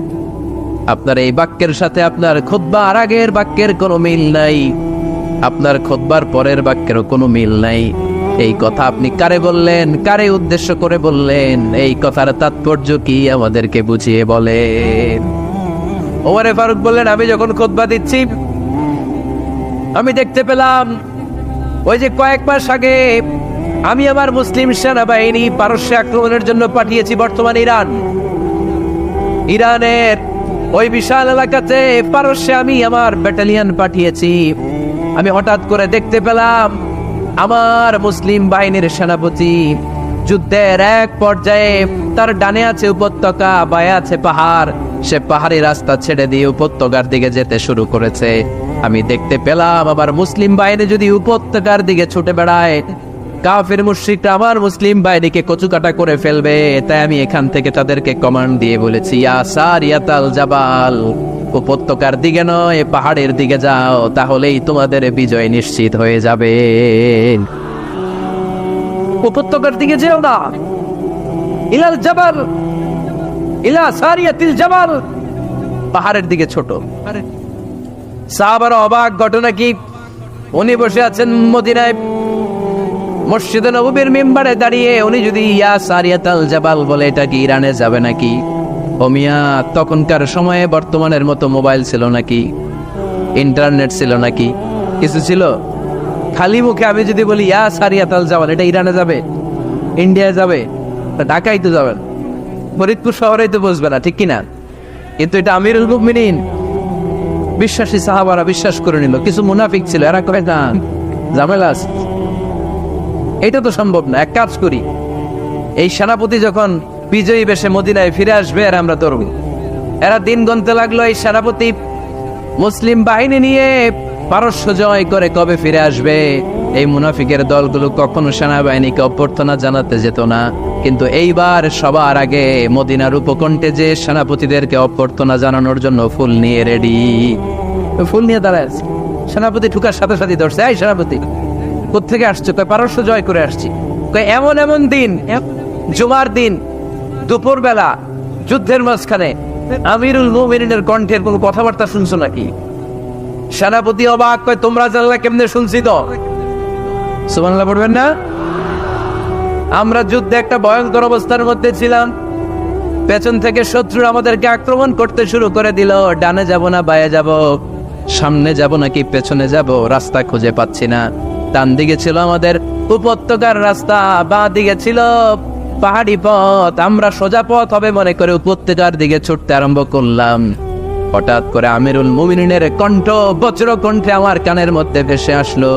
আপনার এই বাক্যের সাথে আপনার খুতবার আগের বাক্যের কোনো মিল নাই, আপনার খুতবার পরের বাক্যেরও কোনো মিল নাই। এই কথা আপনি কারে বললেন? কারে উদ্দেশ্য করে বললেন? এই কথার তাৎপর্য কি আমাদেরকে বুঝিয়ে বলেন। ওমরে ফারুক বললেন, আমি যখন খুতবা দিচ্ছি আমি দেখতে পেলাম ওই যে কয়েক মাস আগে আমি আমার মুসলিম সেনাবাহিনী পারস্যে আক্রমণের জন্য পাঠিয়েছি বর্তমান ইরান। ইরানের ওই বিশাল এলাকাতে পারস্যে আমি আমার ব্যাটালিয়ন পাঠিয়েছি। আমি হঠাৎ করে দেখতে পেলাম আমার মুসলিম বাহিনীর সেনাপতি যুদ্ধের এক পর্যায়ে তার ডানে আছে উপত্যকা, বায়ে আছে পাহাড়, সে পাহাড়ি রাস্তা ছেড়ে দিয়ে উপত্যকার দিকে যেতে শুরু করেছে। আমি দেখতে পেলাম আবার মুসলিম বাহিনী যদি উপত্যকার দিকে ছুটে বেড়ায়, কাফির মুশরিকরা আমার মুসলিম বাহিনীকে কচুকাটা করে ফেলবে। তাই আমি এখান থেকে তাদেরকে কমান্ড দিয়ে বলেছি, ইয়া সারিয়াতাল জাবাল, উপত্যকার দিকে নয় পাহাড়ের দিকে যাও, তাহলেই তোমাদের বিজয় নিশ্চিত হয়ে যাবে। উপত্যকার দিকে যেও না, ইলাল জাবাল, ইলা সারিয়াতিল জাবাল, পাহাড়ের দিকে ছোট। সাহাবারা অবাক, ঘটনা কি? উনি বসে আছেন মদিনায় মসজিদে নববীর মিম্বারে দাঁড়িয়ে, উনি যদি ইয়া সারিয়াতাল জাবাল বলে, এটা কি ইরানে যাবে নাকি? ও মিয়া, তখনকার সময়ে বর্তমানের মতো মোবাইল ছিল নাকি, ইন্টারনেট ছিল নাকি, কিছু ছিল? খালি মুখে আমি যদি বলি ইয়া সারিয়াতাল জাবাল, এটা ইরানে যাবে, ইন্ডিয়ায় যাবে, ঢাকায় তো যাবেন, ফরিদপুর শহরেই তো বসবে না, ঠিক কিনা? কিন্তু এটা আমিরুল মুমিনিন, বিশ্বাসী সাহাবারা বিশ্বাস করে নিল। কিছু মুনাফিক ছিল, এরা কয় না ঝামেলা আছে, এটা তো সম্ভব না। এক কাজ করি, এই সেনাপতি যখন বিজয়ী বেশে মদিনায় ফিরে আসবে আর আমরা ধরব। এরা দিন গুনতে লাগলো, এই সেনাপতি মুসলিম বাহিনী নিয়ে পারস্য জয় করে কবে ফিরে আসবে। এই মুনাফিকের দলগুলো কখনো সেনাবাহিনীকে অভ্যর্থনা জানাতে যেত না, কিন্তু এইবার সবার আগে মদিনার উপকণ্ঠে যে সেনাপতিদেরকে অভ্যর্থনা জানানোর জন্য ফুল নিয়ে রেডি, ফুল নিয়ে দাঁড়ায় আছে। সেনাপতি ঠুকার সাথে সাথে ধরছে, এই সেনাপতি কোত্থেকে আসছো? কয় পারস্য জয় করে আসছি। কয় এমন এমন দিন, জুমার দিন দুপুর বেলা যুদ্ধের মাঝখানে আমিরুল মুমিনিনের কণ্ঠের কোনো কথাবার্তা শুনছো নাকি? সেনাপতি অবাক, কয় তোমরা জানলা কেমনে? শুনছি তো। সুবহানাল্লাহ পড়বেন না? আমরা যুদ্ধে একটা ভয়ঙ্কর অবস্থার মধ্যে ছিলাম, পেছন থেকে শত্রু আমাদেরকে আক্রমণ করতে শুরু করে দিল। ডানে যাব না বায়ে যাব, সামনে যাব নাকি পেছনে যাব, রাস্তা খুঁজে পাচ্ছি না। ডান দিকে ছিল আমাদের উপত্যকার রাস্তা, বাঁ দিকে ছিল পাহাড়ি পথ। আমরা সোজা পথ হবে মনে করে উপত্যকার দিকে ছুটতে আরম্ভ করলাম। হঠাৎ করে আমিরুল মুমিনিনের কণ্ঠ বজ্র কণ্ঠে আমার কানের মধ্যে ভেসে আসলো।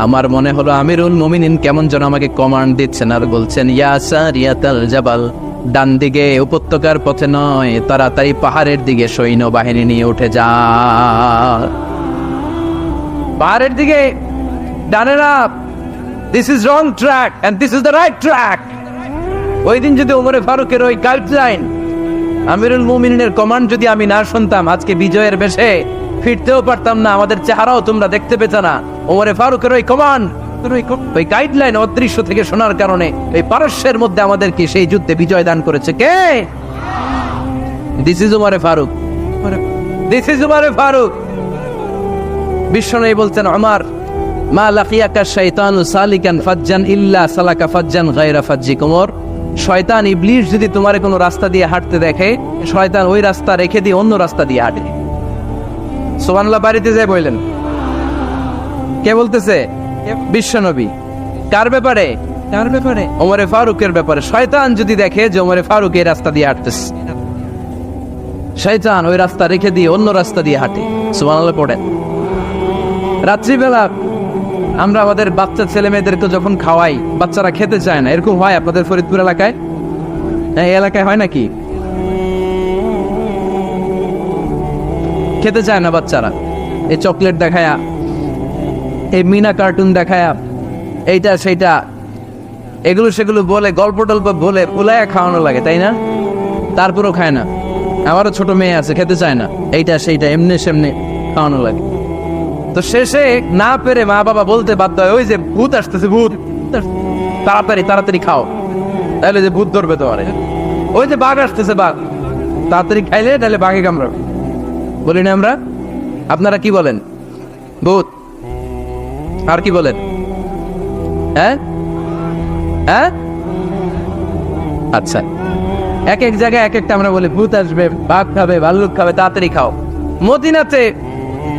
আমার মনে হলো আমিরুল মুমিনিন কেমন যেন আমাকে কমান্ড দিচ্ছেন আর বলছেন, ইয়া সারিয়াতাল জাবাল, ডান দিকে উপত্যকার পথে নয়, তাড়াতাড়ি পাহাড়ের দিকে সৈন্য বাহিনী নিয়ে উঠে যা। পাহাড়ের দিকে, ডানে না, this is wrong track and this is the right track. ওই দিন যদি ওমরে ফারুকের ওই গাইডলাইন, আমিরুল মুমিনিনের কমান্ড যদি আমি না শুনতাম, আজকে বিজয়ের বেশে ফিরতেও পারতাম না, আমাদের চেহারাও তোমরা দেখতে পেতে না। ওমরে ফারুকের ওই কমান্ড, ওই গাইডলাইন অদৃশ্য থেকে শোনার কারণে এই পারস্যের মধ্যে আমাদেরকে সেই যুদ্ধে বিজয় দান করেছে কে? দিস ইজ ওমরে ফারুক, দিস ইজ ওমরে ফারুক। বিশ্বনবী বলছেন, ওমর, মা লাকিয়াকা শাইতানু সালিকান ফাজ্জান ইল্লা সালাকা ফাজ্জান গায়রা ফাজ্জিক। ওমর, শয়তান ইবলিস যদি তোমার কোনো রাস্তা দিয়ে হাঁটতে দেখে, শয়তান ওই রাস্তা রেখে দিয়ে অন্য রাস্তা দিয়ে হাঁটে। সুবহানাল্লাহ। বাড়িতে যায় বললেন, কে বলতেছে? বিশ্বনবী। কার ব্যাপারে? কার ব্যাপারে? ওমরে ফারুকের ব্যাপারে। শয়তান যদি দেখে যে ওমরে ফারুক এই রাস্তা দিয়ে হাঁটতেছে, শয়তান ওই রাস্তা রেখে দিয়ে অন্য রাস্তা দিয়ে হাঁটে। সুবহানাল্লাহ পড়েন। রাত্রিবেলা আমরা আমাদের বাচ্চা ছেলে মেয়েদেরকে যখন খাওয়াই, বাচ্চারা খেতে চায় না, এরকম হয় আপনাদের ফরিদপুর এলাকায়? এই এলাকায় হয় নাকি? খেতে চায় না বাচ্চারা, এই চকলেট দেখায়া, এই মিনা কার্টুন দেখায়া, এইটা সেইটা, এগুলো সেগুলো বলে, গল্প টল্প বলে ফুলায়া খাওয়ানো লাগে, তাই না? তারপরও খায় না। আমারও ছোট মেয়ে আছে, খেতে চায় না, এইটা সেইটা এমনি সেমনি খাওয়ানো লাগে। তো শেষে না পেরে মা বাবা বলতে বাধ্য হয়, ওই যে ভূত আসতেছে, ভূত, তাড়াতাড়ি তাড়াতাড়ি খাও, তাহলে যে ভূত ধরবে তোমারে। ওই যে বাঘ আসতেছে, বাঘ, তাড়াতাড়ি খাইলে তাহলে বাঘে কামড়াবে। বলি না আমরা? আপনারা কি বলেন? ভূত। আর কি বলেন? হ্যাঁ হ্যাঁ, আচ্ছা, এক এক জায়গায় এক একটা আমরা বলি, ভূত আসবে, বাঘ খাবে, ভাল্লুক খাবে, তাড়াতাড়ি খাও। মদিনাতে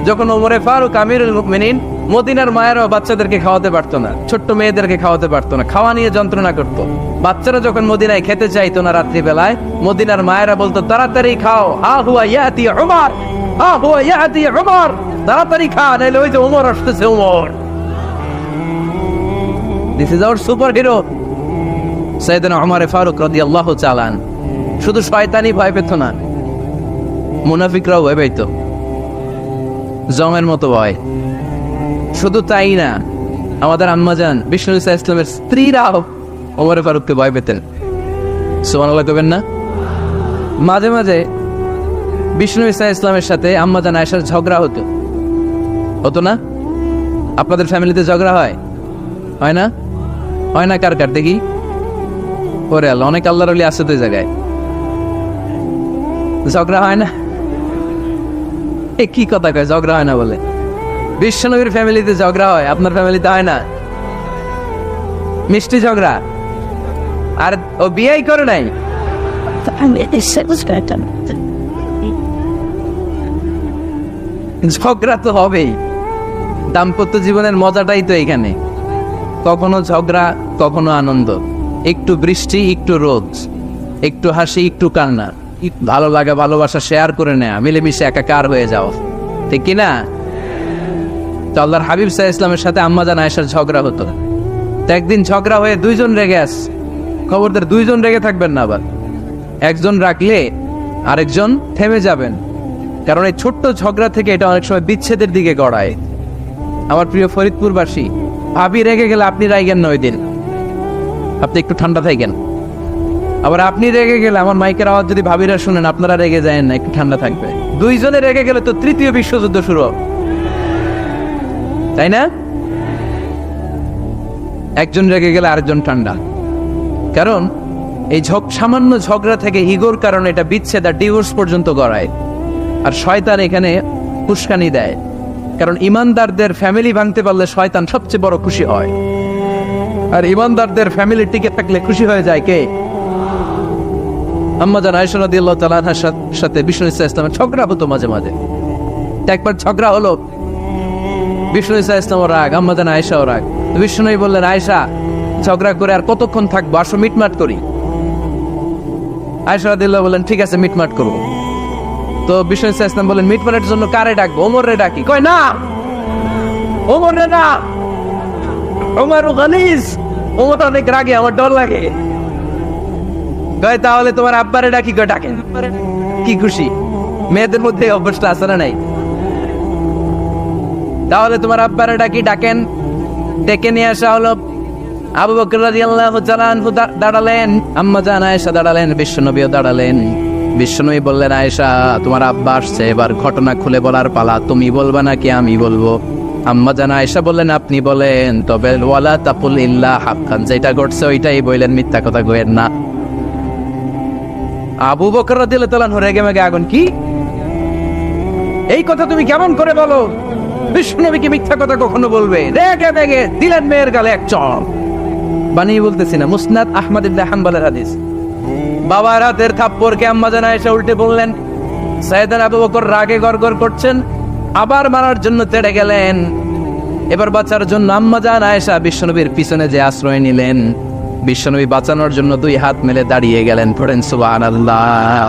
যখন ওমরে ফারুক আমিরুল মুমিনিন, মদিনার মায়েরাও বাচ্চাদেরকে খাওয়াতে পারতো না, ছোট্ট মেয়েদেরকে খাওয়াতে পারতো না, খাওয়া নিয়ে যন্ত্রণা করতো। বাচ্চারা যখন মদিনায় খেতে চাইতো না রাত্রিবেলায়, মদিনার মায়েরা বলতো, তাড়াতাড়ি খাও, হা হুয়া ইয়াতি উমর, হা হুয়া ইয়াতি উমর, তাড়াতাড়ি খা, নাইলে ওই যে ওমর আসতেছে, Omar. This is our super hero সাইয়েদনা ওমর ফারুক রাদিয়াল্লাহু তাআলা। শুধু শয়তানি ভয় পেত না, মুনাফিকরাও ভয় পাইতো, জমের মতো ভয়। শুধু তাই না, আমাদের আম্মাজান বিষ্ণু ইসা ইসলামের স্ত্রীরাও ওমর ফারুককে ভয় পেতেন। সুবহানাল্লাহ কবেন না? মাঝে মাঝে বিষ্ণু ইসা ইসলামের সাথে আম্মাজান আয়েশার ঝগড়া হতো না? আপনাদের ফ্যামিলিতে ঝগড়া হয় না? হয় না? কার কার দেখি? ওরে আল্লাহ, অনেক আল্লাহর ওলি আছে তো জায়গায়, ঝগড়া হয় না? এ কি কথা কয়, ঝগড়া হয় না বলে? বিশ্বনবীর ফ্যামিলিতে ঝগড়া হয়, আপনার ফ্যামিলিতে হয় না? মিষ্টি ঝগড়া। আর ও বিয়েই করে নাই, ঝগড়া তো হবেই। দাম্পত্য জীবনের মজাটাই তো এখানে, কখনো ঝগড়া কখনো আনন্দ, একটু বৃষ্টি একটু রোদ, একটু হাসি একটু কান্না, ভালো লাগা ভালোবাসা শেয়ার করে নেয়া, মিলেমিশে একাকার হয়ে যাও, ঠিক কিনা? তো আল্লাহর হাবিব সাল্লাল্লাহু আলাইহি ওয়াসাল্লামের সাথে আম্মাজান আয়েশার ঝগড়া হতো। তো একদিন ঝগড়া হয়ে দুইজন রেগে আস, খবরদার দুইজন রেগে থাকবেন না, আবার একজন রাখলে আরেকজন থেমে যাবেন, কারণ এই ছোট্ট ঝগড়া থেকে এটা অনেক সময় বিচ্ছেদের দিকে গড়ায়। আমার প্রিয় ফরিদপুরবাসী, ভাবি রেগে গেলে আপনি রাইগেন না, ওই দিন আপনি একটু ঠান্ডা থাকেন। আবার আপনি রেগে গেলে, আমার মাইকের আওয়াজ যদি ভাবিরা শুনেন, আপনারা রেগে যায় না, একটু ঠান্ডা থাকবে। দুইজনে রেগে গেলে তো তৃতীয় বিশ্বযুদ্ধ শুরু, তাই না? একজন রেগে গেলে আরেকজন ঠান্ডা, কারণ এই সামান্য ঝগড়া থেকে ইগোর কারণে এটা বিচ্ছেদ আর ডিভোর্স পর্যন্ত গড়ায়। আর শয়তান এখানে উস্কানি দেয়, কারণ ইমানদারদের ফ্যামিলি ভাঙতে পারলে শয়তান সবচেয়ে বড় খুশি হয়, আর ইমানদারদের ফ্যামিলি টিকে থাকলে খুশি হয়ে যায় কে? আম্মাজান আয়েশা রাদিয়াল্লাহু তাআলা আনহার সাথে বিষ্ণু ইসা ইসলামের ঝগড়া হতো মাঝে মাঝে। একবার ঝগড়া হলো, বিষ্ণু ইসা ইসলামও রাগ, আম্মাজান আয়েশাও রাগ। বিষ্ণুই বললেন, আয়েশা, ঝগড়া করে আর কতক্ষণ থাকবো, আসো মিটমাট করি। আয়েশা রাদিয়াল্লাহু বললেন, ঠিক আছে মিটমাট করবো। তো বিষ্ণু ইসা ইসলাম বললেন, মিটমাটের জন্য কারে ডাকবো? ওমর রে ডাকি। কয় না, ওমর রে না, ওমর গালিজ, ওমর অনেক রাগে, আমার ডর লাগে। কয় তাহলে তোমার আব্বারে ডাকি। কয় ডাকেন। কি খুশি, মেয়েদের মধ্যে অভ্যাসটা আছে না নাই? তাহলে তোমার আব্বারে ডাকি, ডাকেন। ডেকে নিয়ে আসা হলো। আবু বকর রাদিয়াল্লাহু তাআলা আনহু দাঁড়ালেন, আম্মাজান আয়েশা দাঁড়ালেন, বিশ্বনবীও দাঁড়ালেন। বিশ্বনবী বললেন, আয়েশা, তোমার আব্বা আসছে, এবার ঘটনা খুলে বলার পালা, তুমি বলবা নাকি আমি বলবো? আম্মাজান আয়েশা বললেন, আপনি বলেন, তবে ওয়ালা তাকুল ইল্লা হাক্কান, যেটা ঘটছে ওইটাই বললেন, মিথ্যা কথা কইেন না। আবু বকর রাদিয়াল্লাহু তাআলা রেগে মেগে আগুন, কি এই কথা তুমি কেমন করে বলো? বিশ্বনবীকে মিথ্যা কথা কখনো বলবে? রেগে মেগে দিলেন মেয়ের গালে এক চড়। বানিয়ে বলতেছি না, মুসনাদ আহমদ ইবনে হাম্বলের হাদিস। বাবার হাতের থাপ্পড়কে আম্মাজান আয়েশা উল্টে বললেন। সাইয়েদনা আবু বকর রাগে গড়গড় করছেন, আবার মারার জন্য তেড়ে গেলেন। এবার বাঁচার জন্য আম্মাজান আয়েশা বিশ্বনবীর পিছনে যে আশ্রয় নিলেন, বিশ্বনবী বাঁচানোর জন্য দুই হাত মেলে দাঁড়িয়ে গেলেন। পড়েন সুবহানাল্লাহ।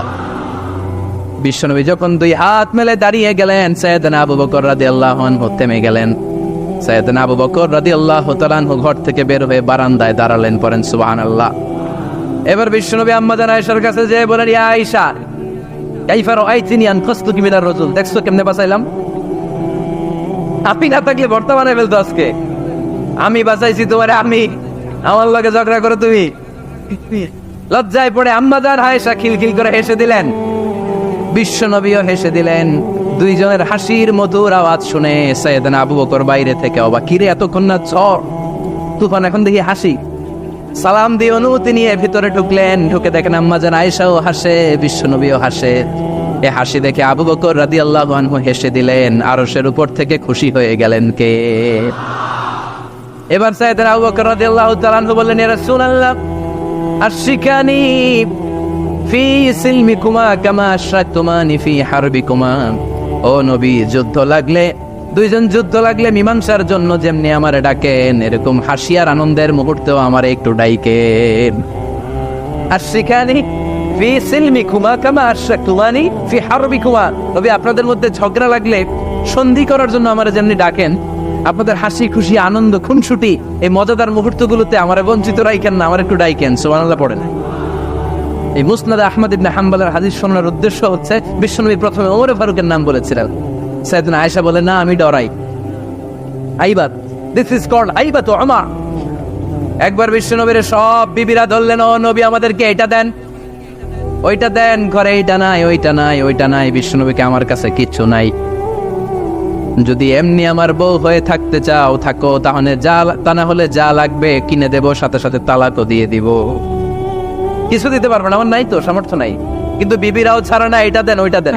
বিশ্বনবী যখন দুই হাত মেলে দাঁড়িয়ে গেলেন, সাইয়েদনা আবু বকর রাদিয়াল্লাহু আনহু থেমে গেলেন। সাইয়েদনা আবু বকর রাদিয়াল্লাহু তাআলা আনহু ঘর থেকে বের হয়ে বারান্দায় দাঁড়ালেন। পড়েন সুবহানাল্লাহ। এবার বিশ্বনবী আম্মাজান আয়েশার কাছে যেয়ে বলেন, ইয়া আয়েশা, কাইফা রাআইতিনি আনকাসতুকি মিনার রাজুল, দেখছো কেমনে বাঁচাইলাম? আপনি না থাকলে ভর্তা বানাই ফেলতো আজকে। আমি বাঁচাইছি তোমারে, আমি, আমার লগে ঝগড়া করো তুমি। লজ্জায় পড়ে আম্মাজান আয়েশা খিলখিল করে হেসে দিলেন, বিশ্বনবীও হেসে দিলেন। দুইজনের হাসির মধুর আওয়াজ শুনে সাইয়েদনা আবু বকর বাইরে থেকে অবাক, কিরে এতক্ষণ না ঝড় তুফান, এখন দেখি হাসি। সালাম দিয়ে অনুমতি নিয়ে ভিতরে ঢুকলেন। ঢুকে দেখেন আম্মাজান আয়েশাও হাসে, বিশ্বনবীও হাসে। এ হাসি দেখে আবু বকর রাদিয়াল্লাহু আনহু হেসে দিলেন। আরশের উপর থেকে খুশি হয়ে গেলেন কে? এবার সাইয়েদনা আবু বকর রাদিয়াল্লাহু তাআলা আনহু বললেন, ইয়া রাসূলুল্লাহ, আশরিকানি ফি সিলমিকুমা কামা আশরাকতুমানি ফি হারবিকুমা। ও নবী, যুদ্ধ লাগলে, দুইজন যুদ্ধ লাগলে মীমাংসার জন্য যেমনি আমারে ডাকেন, এরকম হাসি আর আনন্দের মুহূর্তেও আমারে একটু ডাইকেন। আশরিকানি ফি সিলমিকুমা কামা আশরাকতুমানি ফি হারবিকুমা। নবী, আপনাদের মধ্যে ঝগড়া লাগলে সন্ধি করার জন্য আমারে যেমনি ডাকেন, আপনাদের হাসি খুশি আনন্দ খুনসুটি এই মজাদার মুহূর্তগুলোতে আমারে বঞ্চিত রাখেন না, আমার একটু ডাইকেন। সুবহানাল্লাহ পড়েন। এই মুসনাদ আহমদ ইবনে হাম্বলের হাদিস শোনার উদ্দেশ্য হচ্ছে বিশ্বনবী প্রথমে ওমর ফারুকের নাম বলেছিলেন। সাইয়েদনা আয়েশা বলে না, আমি ডরাই। আইবাত, দিস ইজ কল্ড আইবাত ওমর। একবার বিশ্বনবীর সব বিবিরা ধরলেন, ও নবী আমাদেরকে এটা দেন, ওইটা দেন, ঘরে এইটা নাই, ওইটা নাই, ওইটা নাই। বিশ্বনবীকে আমার কাছে কিচ্ছু নাই, যদি এমনি আমার বউ হয়ে থাকতে চাও থাকো, তাহলে তা না হলে যা লাগবে কিনে দেব, সাথে সাথে তালাকও দিয়ে দিব। কিছু দিতে পারবো না, আমার নাই তো, সামর্থ্য নাই। কিন্তু বিবিরাও ছাড়া না, এটা দেন, ওইটা দেন।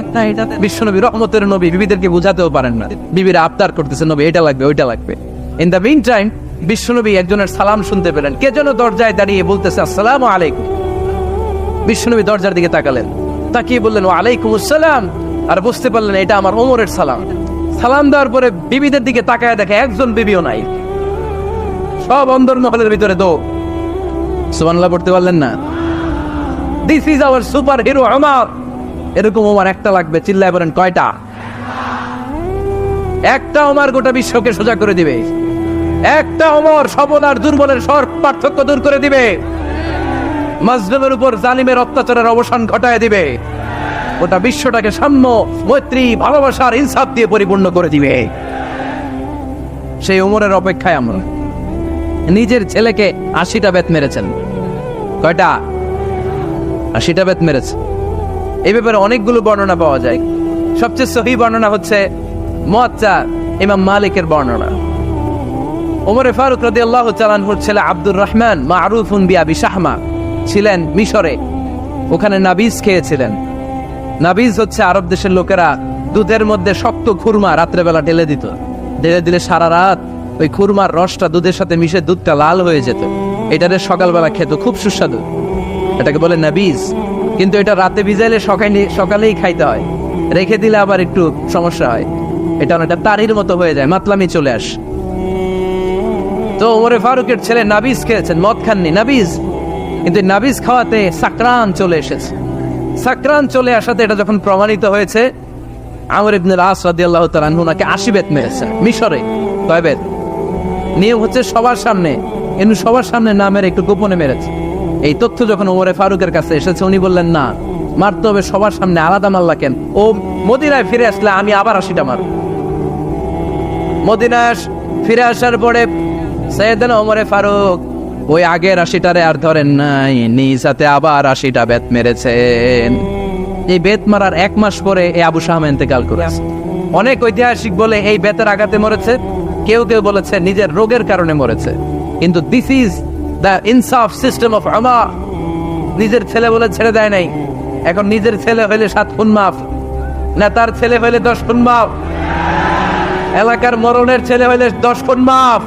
বিশ্বনবী রহমতের নবী, বিবিদেরকে বুঝাতেও পারেন না। বিবিরা আবদার করতেছে, নবী এটা লাগবে, ওইটা লাগবে। ইন দ্য মিন টাইম বিশ্বনবী একজনের সালাম শুনতে পেলেন। কে যেন দরজায় দাঁড়িয়ে বলতেছে আসসালামু আলাইকুম। বিশ্বনবী দরজার দিকে তাকালেন, তাকিয়ে বললেন ওয়ালাইকুম আসসালাম, আর বুঝতে পারলেন এটা আমার ওমরের সালাম। সালাম দেওয়ার পরে বিবিদের দিকে তাকায় দেখে একজন বিবিও নাই, সব অন্দর মহলের ভিতরে দো। সুবহানাল্লাহ পড়তে পারলেন না? This is our super hero Omar. এরকম ওমর একটা লাগবে, চিল্লায় বলেন কয়টা? একটা ওমর গোটা বিশ্বকে সোজা করে দিবে। একটা ওমর সবল আর দুর্বলের সব পার্থক্য দূর করে দিবে, মাজলুমের উপর জালিমের অত্যাচারের অবসান ঘটায় দিবে, গোটা বিশ্বটাকে সাম্য, মৈত্রী, ভালোবাসার ইনসাফ দিয়ে পরিপূর্ণ করে দিবে। সেই ওমরের অপেক্ষায় আমরা। নিজের ছেলেকে 80টা বেত মেরেছেন। কয়টা? 80টা বেত মেরেছে। এই ব্যাপারে অনেকগুলো বর্ণনা পাওয়া যায়। সবচেয়ে সহিহ বর্ণনা হচ্ছে মুয়াত্তা ইমাম মালিকের বর্ণনা। ওমর ফারুক রাদিয়াল্লাহু তাআলা আনহুর ছেলে আব্দুর রহমান মারুফুন বিআবি শাহমা ছিলেন মিশরে। ওখানে নাবিজ খেয়েছিলেন। নাবিজ হচ্ছে আরব দেশের লোকেরা দুধের মধ্যে শক্ত খুরমা রাত্রেবেলা ঢেলে দিত। ঢেলে দিলে সারা রাত ওই খুরমার রসটা দুধের সাথে মিশে দুধটা লাল হয়ে যেত। এটারে সকালবেলা খেত, খুব সুস্বাদু। এটাকে বলে নাবিজ। কিন্তু এটা রাতে ভিজাইলে সকালেই খাইতে হয়, রেখে দিলে আবার একটু সমস্যা হয়। এটা অনেকটা তারির মতো হয়ে যায়, মাতলামি চলে আস। তো ওমরে ফারুকের ছেলে নাবিজ খেয়েছেন, মদ খাননি, নাবিজ। কিন্তু নাবিজ খাওয়াতে সাকরান চলে এসেছে। সাকরান চলে আসাতে এটা যখন প্রমাণিত হয়েছে, আমর ইবনে আস রাদিয়াল্লাহু তাআলা আনহু নাকি 80 বেত মেরেছেন মিশরে। কয় বেত? নিয়ম হচ্ছে সবার সামনে, কিন্তু সবার সামনে না মেরে একটু গোপনে মেরেছে। এই তথ্য যখন ওমরে ফারুকের কাছে এসেছে, উনি বললেন না, মারতে হবে সবার সামনে, আলাদা মারলা কেন? ও মদিনায় ফিরে আসলে আমি আবার 80টা মারব। মদিনায় ফিরে আসার পরে সাইয়েদনা ওমরে ফারুক ওই আগের 80টারে আর ধরেন নাই, নিজ হাতে আবার 80টা বেত মেরেছেন। এই বেত মারার 1 মাস পরে এই আবু শাহমা ইন্তেকাল করেছে। অনেক ঐতিহাসিক বলে এই বেতের আঘাতে মরেছে, কেউ কেউ বলেছে নিজের রোগের কারণে মরেছে। কিন্তু দিস ইজ দ্য ইনসাফ সিস্টেম অফ ওমর। নিজের ছেলে বলে ছেড়ে দেয় নাই। এখন নিজের ছেলে হইলে 7 খুন মাফ, নেতার ছেলে হইলে 10 খুন মাফ, এলাকার মরণের ছেলে হইলে 10 খুন মাফ।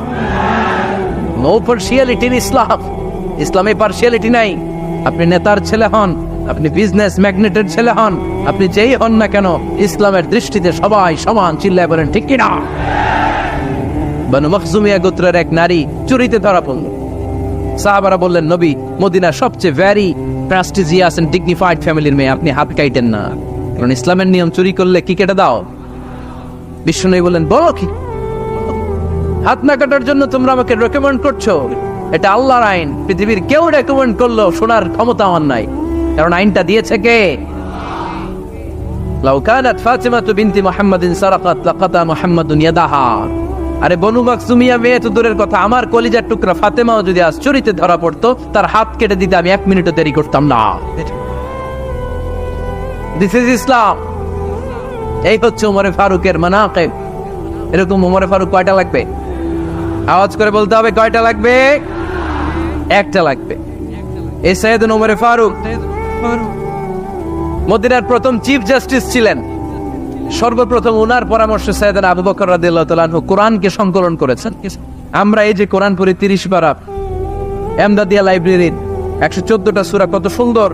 নো পার্সিয়ালিটি ইন ইসলাম। ইসলামে পার্সিয়ালিটি নাই। আপনি নেতার ছেলে হন, আপনি বিজনেস ম্যাগনেটের ছেলে হন, আপনি যেই হন না কেন, ইসলামের দৃষ্টিতে সবাই সমান। চিল্লায় বলেন ঠিক কিনা? বানু মখজুমিয়া গোত্রের এক নারী চুরিতে ধরা পড়ল। সাহাবারা বললেন, নবী, মদিনা সবচেয়ে ভেরি প্রেস্টিজিয়াস এন্ড ডিগনিফাইড ফ্যামিলির মেয়ে, আপনি হাত কাটেন না, কারণ ইসলামের নিয়ম চুরি করলে কি কেটে দাও? বিষ্ণু বললেন, বলো কি? হাত না কাটার জন্য তোমরা আমাকে রেকমেন্ড করছো? এটা আল্লাহর আইন। পৃথিবীর কেউ রেকমেন্ড করলো শোনার ক্ষমতা আমার নাই, কারণ আইনটা দিয়েছে কে? লাউ কানাত ফাতিমাতু বিনতি মুহাম্মাদিন সারাকাত লাকাতা মুহাম্মাদুন ইয়াদাহা। আরে বনু মাকসুমিয়া মেয়ে তো দূরের কথা, আমার কলিজার টুকরা ফাতেমাও যদি আজ চুরিতে ধরা পড়তো, তার হাত কেটে দিতে আমি 1 মিনিটও দেরি করতাম না। দিস ইজ ইসলাম। এই হচ্ছে ওমরে ফারুকের মানাকিব। এরকম ওমরে ফারুক কয়টা লাগবে? আওয়াজ করে বলতে হবে, কয়টা লাগবে? একটা লাগবে। এই সাইয়েদনা ওমরে ফারুক মদিনার প্রথম চিফ জাস্টিস ছিলেন। সর্বপ্রথম ওনার পরামর্শে সাইয়েদনা আবু বকর রাদিয়াল্লাহু তাআলা আনহু কোরআনকে সংকলন করেছেন। আমরা এই যে কোরআন পড়ি 30 পারা, এমদাদিয়া লাইব্রেরির 114টা সূরা, কত সুন্দর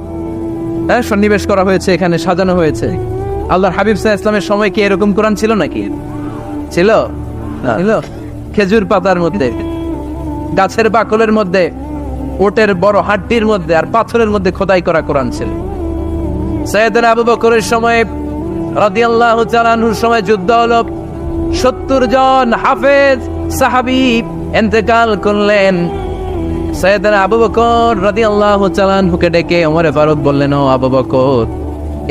সন্নিবেশ করা হয়েছে, এখানে সাজানো হয়েছে। আল্লাহর হাবিব সাল্লাল্লাহু আলাইহি ওয়াসাল্লামের সময় কি এরকম কোরআন ছিল নাকি? ছিল? খেজুর পাতার মধ্যে, গাছের বাকলের মধ্যে, ওটের বড় হাড্ডির মধ্যে আর পাথরের মধ্যে খোদাই করা কোরআন ছিল। সাইয়েদনা আবু বকরের সময় রাদিয়াল্লাহু তাআলা আনহুর সময় যুদ্ধ হলো, 70 জন হাফেজ সাহাবী ইন্তেকাল করলেন। সাইয়েদনা আবু বকর রাদিয়াল্লাহু তাআলা আনহুকে ডেকে ওমর ফারুক বললেন, ও আবু বকর,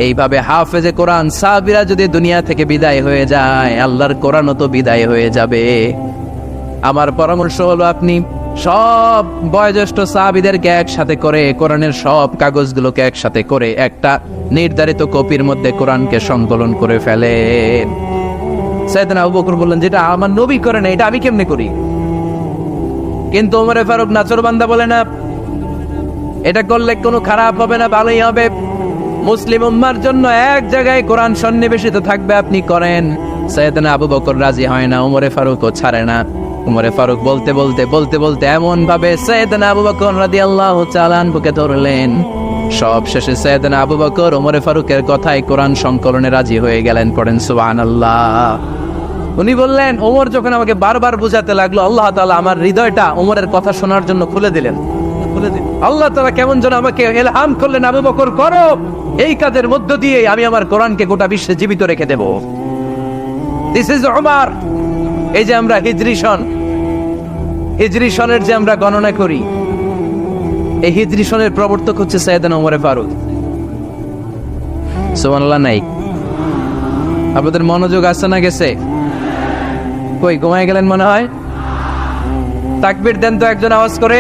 এইভাবে হাফেজে কোরআন সাহাবীরা যদি দুনিয়া থেকে বিদায় হয়ে যায়, আল্লাহর কোরআনও তো বিদায় হয়ে যাবে। আমার পরামর্শ হলো আপনি সব বয়োজ্যেষ্ঠ সাহাবীদেরকে একসাথে করে কোরআনের সব কাগজগুলোকে একসাথে করে একটা নির্ধারিত কপির মধ্যে কোরআনকে সংকলন করে ফেলেন। সাইয়েদনা আবু বকর বললেন, যেটা আমার নবী করে না, এটা আমি কেমনে করি? কিন্তু ওমর ফারুক নাচরবান্দা বলে না, এটা করলে কোনো খারাপ হবে না, ভালোই হবে। মুসলিম উম্মার জন্য এক জায়গায় কোরআন সন্নিবেশিত থাকবে, আপনি করেন। সাইয়েদনা আবু বকর রাজি হয় না, ওমর ফারুকও ছাড়ে না। ওমর ফারুক বলতে বলতে এমন ভাবে সাইয়েদনা আবু বকর রাদিয়াল্লাহু তাআলা আনহুকে ধরলেন, সব শেষে সাইয়েদনা আবু বকর ওমর ফারুকের কথায় কোরআন সংকলনে রাজি হয়ে গেলেন। পড়েন সুবহানাল্লাহ। উনি বললেন, ওমর যখন আমাকে বারবার বুঝাতে লাগলো, আল্লাহ তাআলা আমার হৃদয়টা ওমরের কথা শোনার জন্য খুলে দিলেন। আল্লাহ তাআলা কেমন যেন আমাকে ইলহাম করলেন, আবু বকর করো, এই কাজের মধ্য দিয়ে আমি আমার কোরআনকে গোটা বিশ্বে জীবিত রেখে দেব। This is Omar. এই যে আমরা হিজরি সনের যে আমরা গণনা করি, এই হিজরি সনের প্রবর্তক হচ্ছে সাইয়েদনা ওমর ফারুক। সুবহানাল্লাহ। নাই আপনাদের মনোযোগ আছে না গেছে? কই ঘুমায় গেলেন মনে হয়? তাকবীর দেন তো একজন আওয়াজ করে।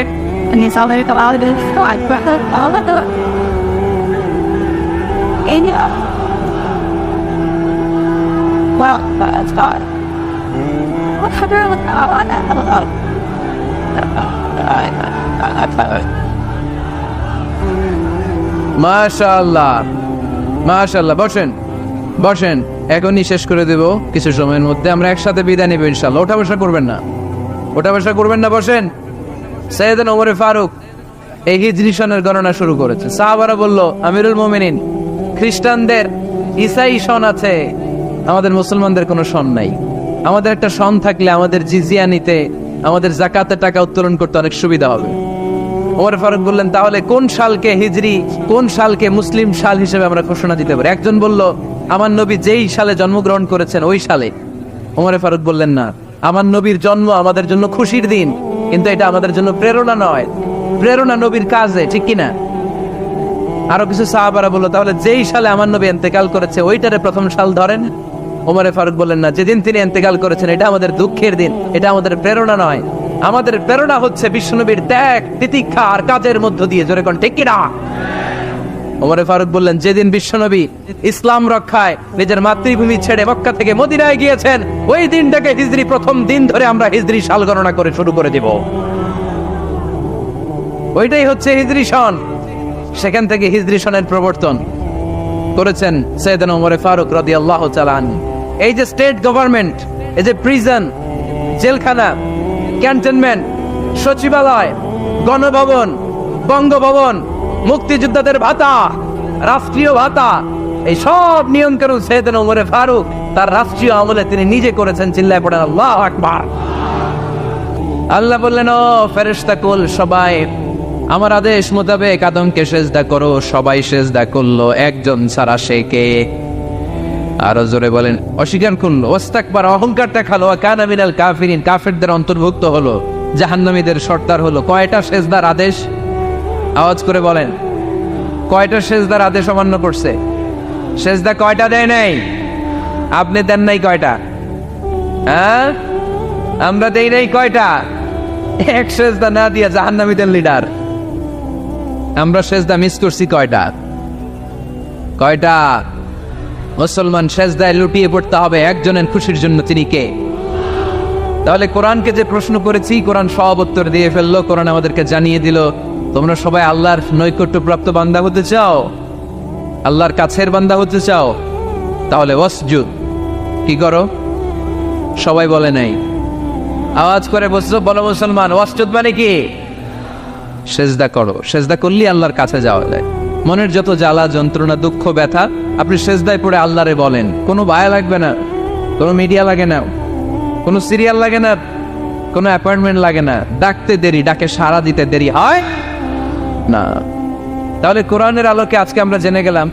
মাশাআল্লাহ মাশাআল্লাহ। বসেন বসেন, এখনই শেষ করে দেব কিছু সময়ের মধ্যে। আমরা একসাথে বিদায় নেব ইনশাআল্লাহ। ওঠা বসা করবেন না, ওঠা বসা করবেন না, বসেন। সাইয়েদনা ওমর ফারুক এই হিজরি সনের গণনা শুরু করেছে। সাহাবারা বলল, আমিরুল মুমিনিন, খ্রিস্টানদের ঈসাই সন আছে, আমাদের মুসলমানদের কোনো সন নাই। আমাদের একটা সন থাকলে আমাদের জিজিয়া নিতে, আমাদের যাকাতের টাকা উত্তোলন করতে অনেক সুবিধা হবে। ওমর ফারুক বললেন, তাহলে কোন সালকে হিজরি, কোন সালকে মুসলিম সাল হিসেবে আমরা ঘোষণা দিতে পারি? একজন বলল, আমার নবী যেই সালে জন্মগ্রহণ করেছেন ওই সালে। ওমর ফারুক বললেন, না, আমার নবীর জন্ম আমাদের জন্য খুশির দিন, কিন্তু এটা আমাদের জন্য প্রেরণা নয়। প্রেরণা নবীর কাজে, ঠিক কিনা? আরো কিছু সাহাবারা বলল, তাহলে যেই সালে আমার নবী ইন্তেকাল করেছে ওইটারে প্রথম সাল ধরেন। ওমর ফারুক বললেন, না, যেদিন তিনি ইন্তেকাল করেছেন এটা আমাদের দুঃখের দিন, এটা আমাদের প্রেরণা নয়। আমাদের প্রেরণা হচ্ছে বিশ্বনবীর ত্যাগ, তিতিক্ষা আর কাজের মধ্য দিয়ে। জোরে কোন ঠিক কিনা? ওমর ফারুক বললেন, যেদিন বিশ্বনবী ইসলাম রক্ষায় নিজের মাতৃভূমি ছেড়ে মক্কা থেকে মদিনায় গিয়েছেন, ওই দিনটাকে হিজরি প্রথম দিন ধরে আমরা হিজরি সাল গণনা করে শুরু করে দিব। ওইটাই হচ্ছে হিজরি সন। সেখান থেকে হিজরি সনের প্রবর্তন করেছেন সাইয়েদনা ওমর ফারুক রাদিয়াল্লাহু তাআলা আনহু। এই যে স্টেট গভর্নমেন্ট, এই যে প্রিজন, জেলখানা, ক্যান্টনমেন্ট, সচিবালয়, গণভবন, বঙ্গভবন, মুক্তিযোদ্ধাদের ভাতা, রাষ্ট্রীয় ভাতা, এই সব নিয়ম কানুন সাইয়েদনা ওমর ফারুক তার রাষ্ট্রীয় আমলে তিনি নিজে করেছেন। চিল্লায় পড়েন আল্লাহু আকবার। আল্লাহ বললেন, ও ফেরেশতা কুল, সবাই আমার আদেশ মোতাবেক আদমকে সেজদা করো। সবাই সেজদা করলো, একজন ছাড়া, সে কে? আরো জোরে বলেন। অস্বীকার করলো, ওয়াস্তাকবার, অহংকার দেখালো, কানা মিনাল কাফিরিন, কাফেরদের অন্তর্ভুক্ত হলো, জাহান্নামীদের সর্দার হলো। কয়টা সেজদার আদেশ? আওয়াজ করে বলেন, কয়টা সেজদার আদেশ অমান্য করছে? সেজদা কয়টা দেয় নাই? আপনি দেন নাই কয়টা? হ্যাঁ, আমরা দেই নাই কয়টা? এক সেজদা না দিয়া জাহান্নামীদের লিডার। আমরা সেজদা মিস করছি কয়টা? কয়টা? মুসলমান সেজদায় লুটিয়ে পড়তে হবে একজনের খুশির জন্য। তিনি কে? তাহলে কোরআনকে যে প্রশ্ন করেছি, কোরআন সব উত্তর দিয়ে ফেললো। কোরআন আমাদেরকে জানিয়ে দিল, তোমরা সবাই আল্লাহর নৈকট্যপ্রাপ্ত বান্দা হতে চাও, আল্লাহর কাছের বান্দা হতে চাও, তাহলে ওয়াসজুদ। কি করো? সবাই বলে নাই, আওয়াজ করে বলো মুসলমান, ওয়াসজুদ মানে কি? সেজদা করো। সেজদা করলে আল্লাহর কাছে যাওয়া যায়। মনের যত জ্বালা যন্ত্রণা দুঃখ ব্যথা আপনি সেজদায় পড়ে আল্লাহরে বলেন। কোনো বায়া লাগবে না, কোনো মিডিয়া লাগে না, কোনো সিরিয়াল লাগে না, কোনো অ্যাপয়েন্টমেন্ট লাগে না। ডাকতে দেরি, ডাকে সাড়া দিতে দেরি হয় না। তাহলে কোরআনের আলোকে আজকে আমরা জেনে গেলাম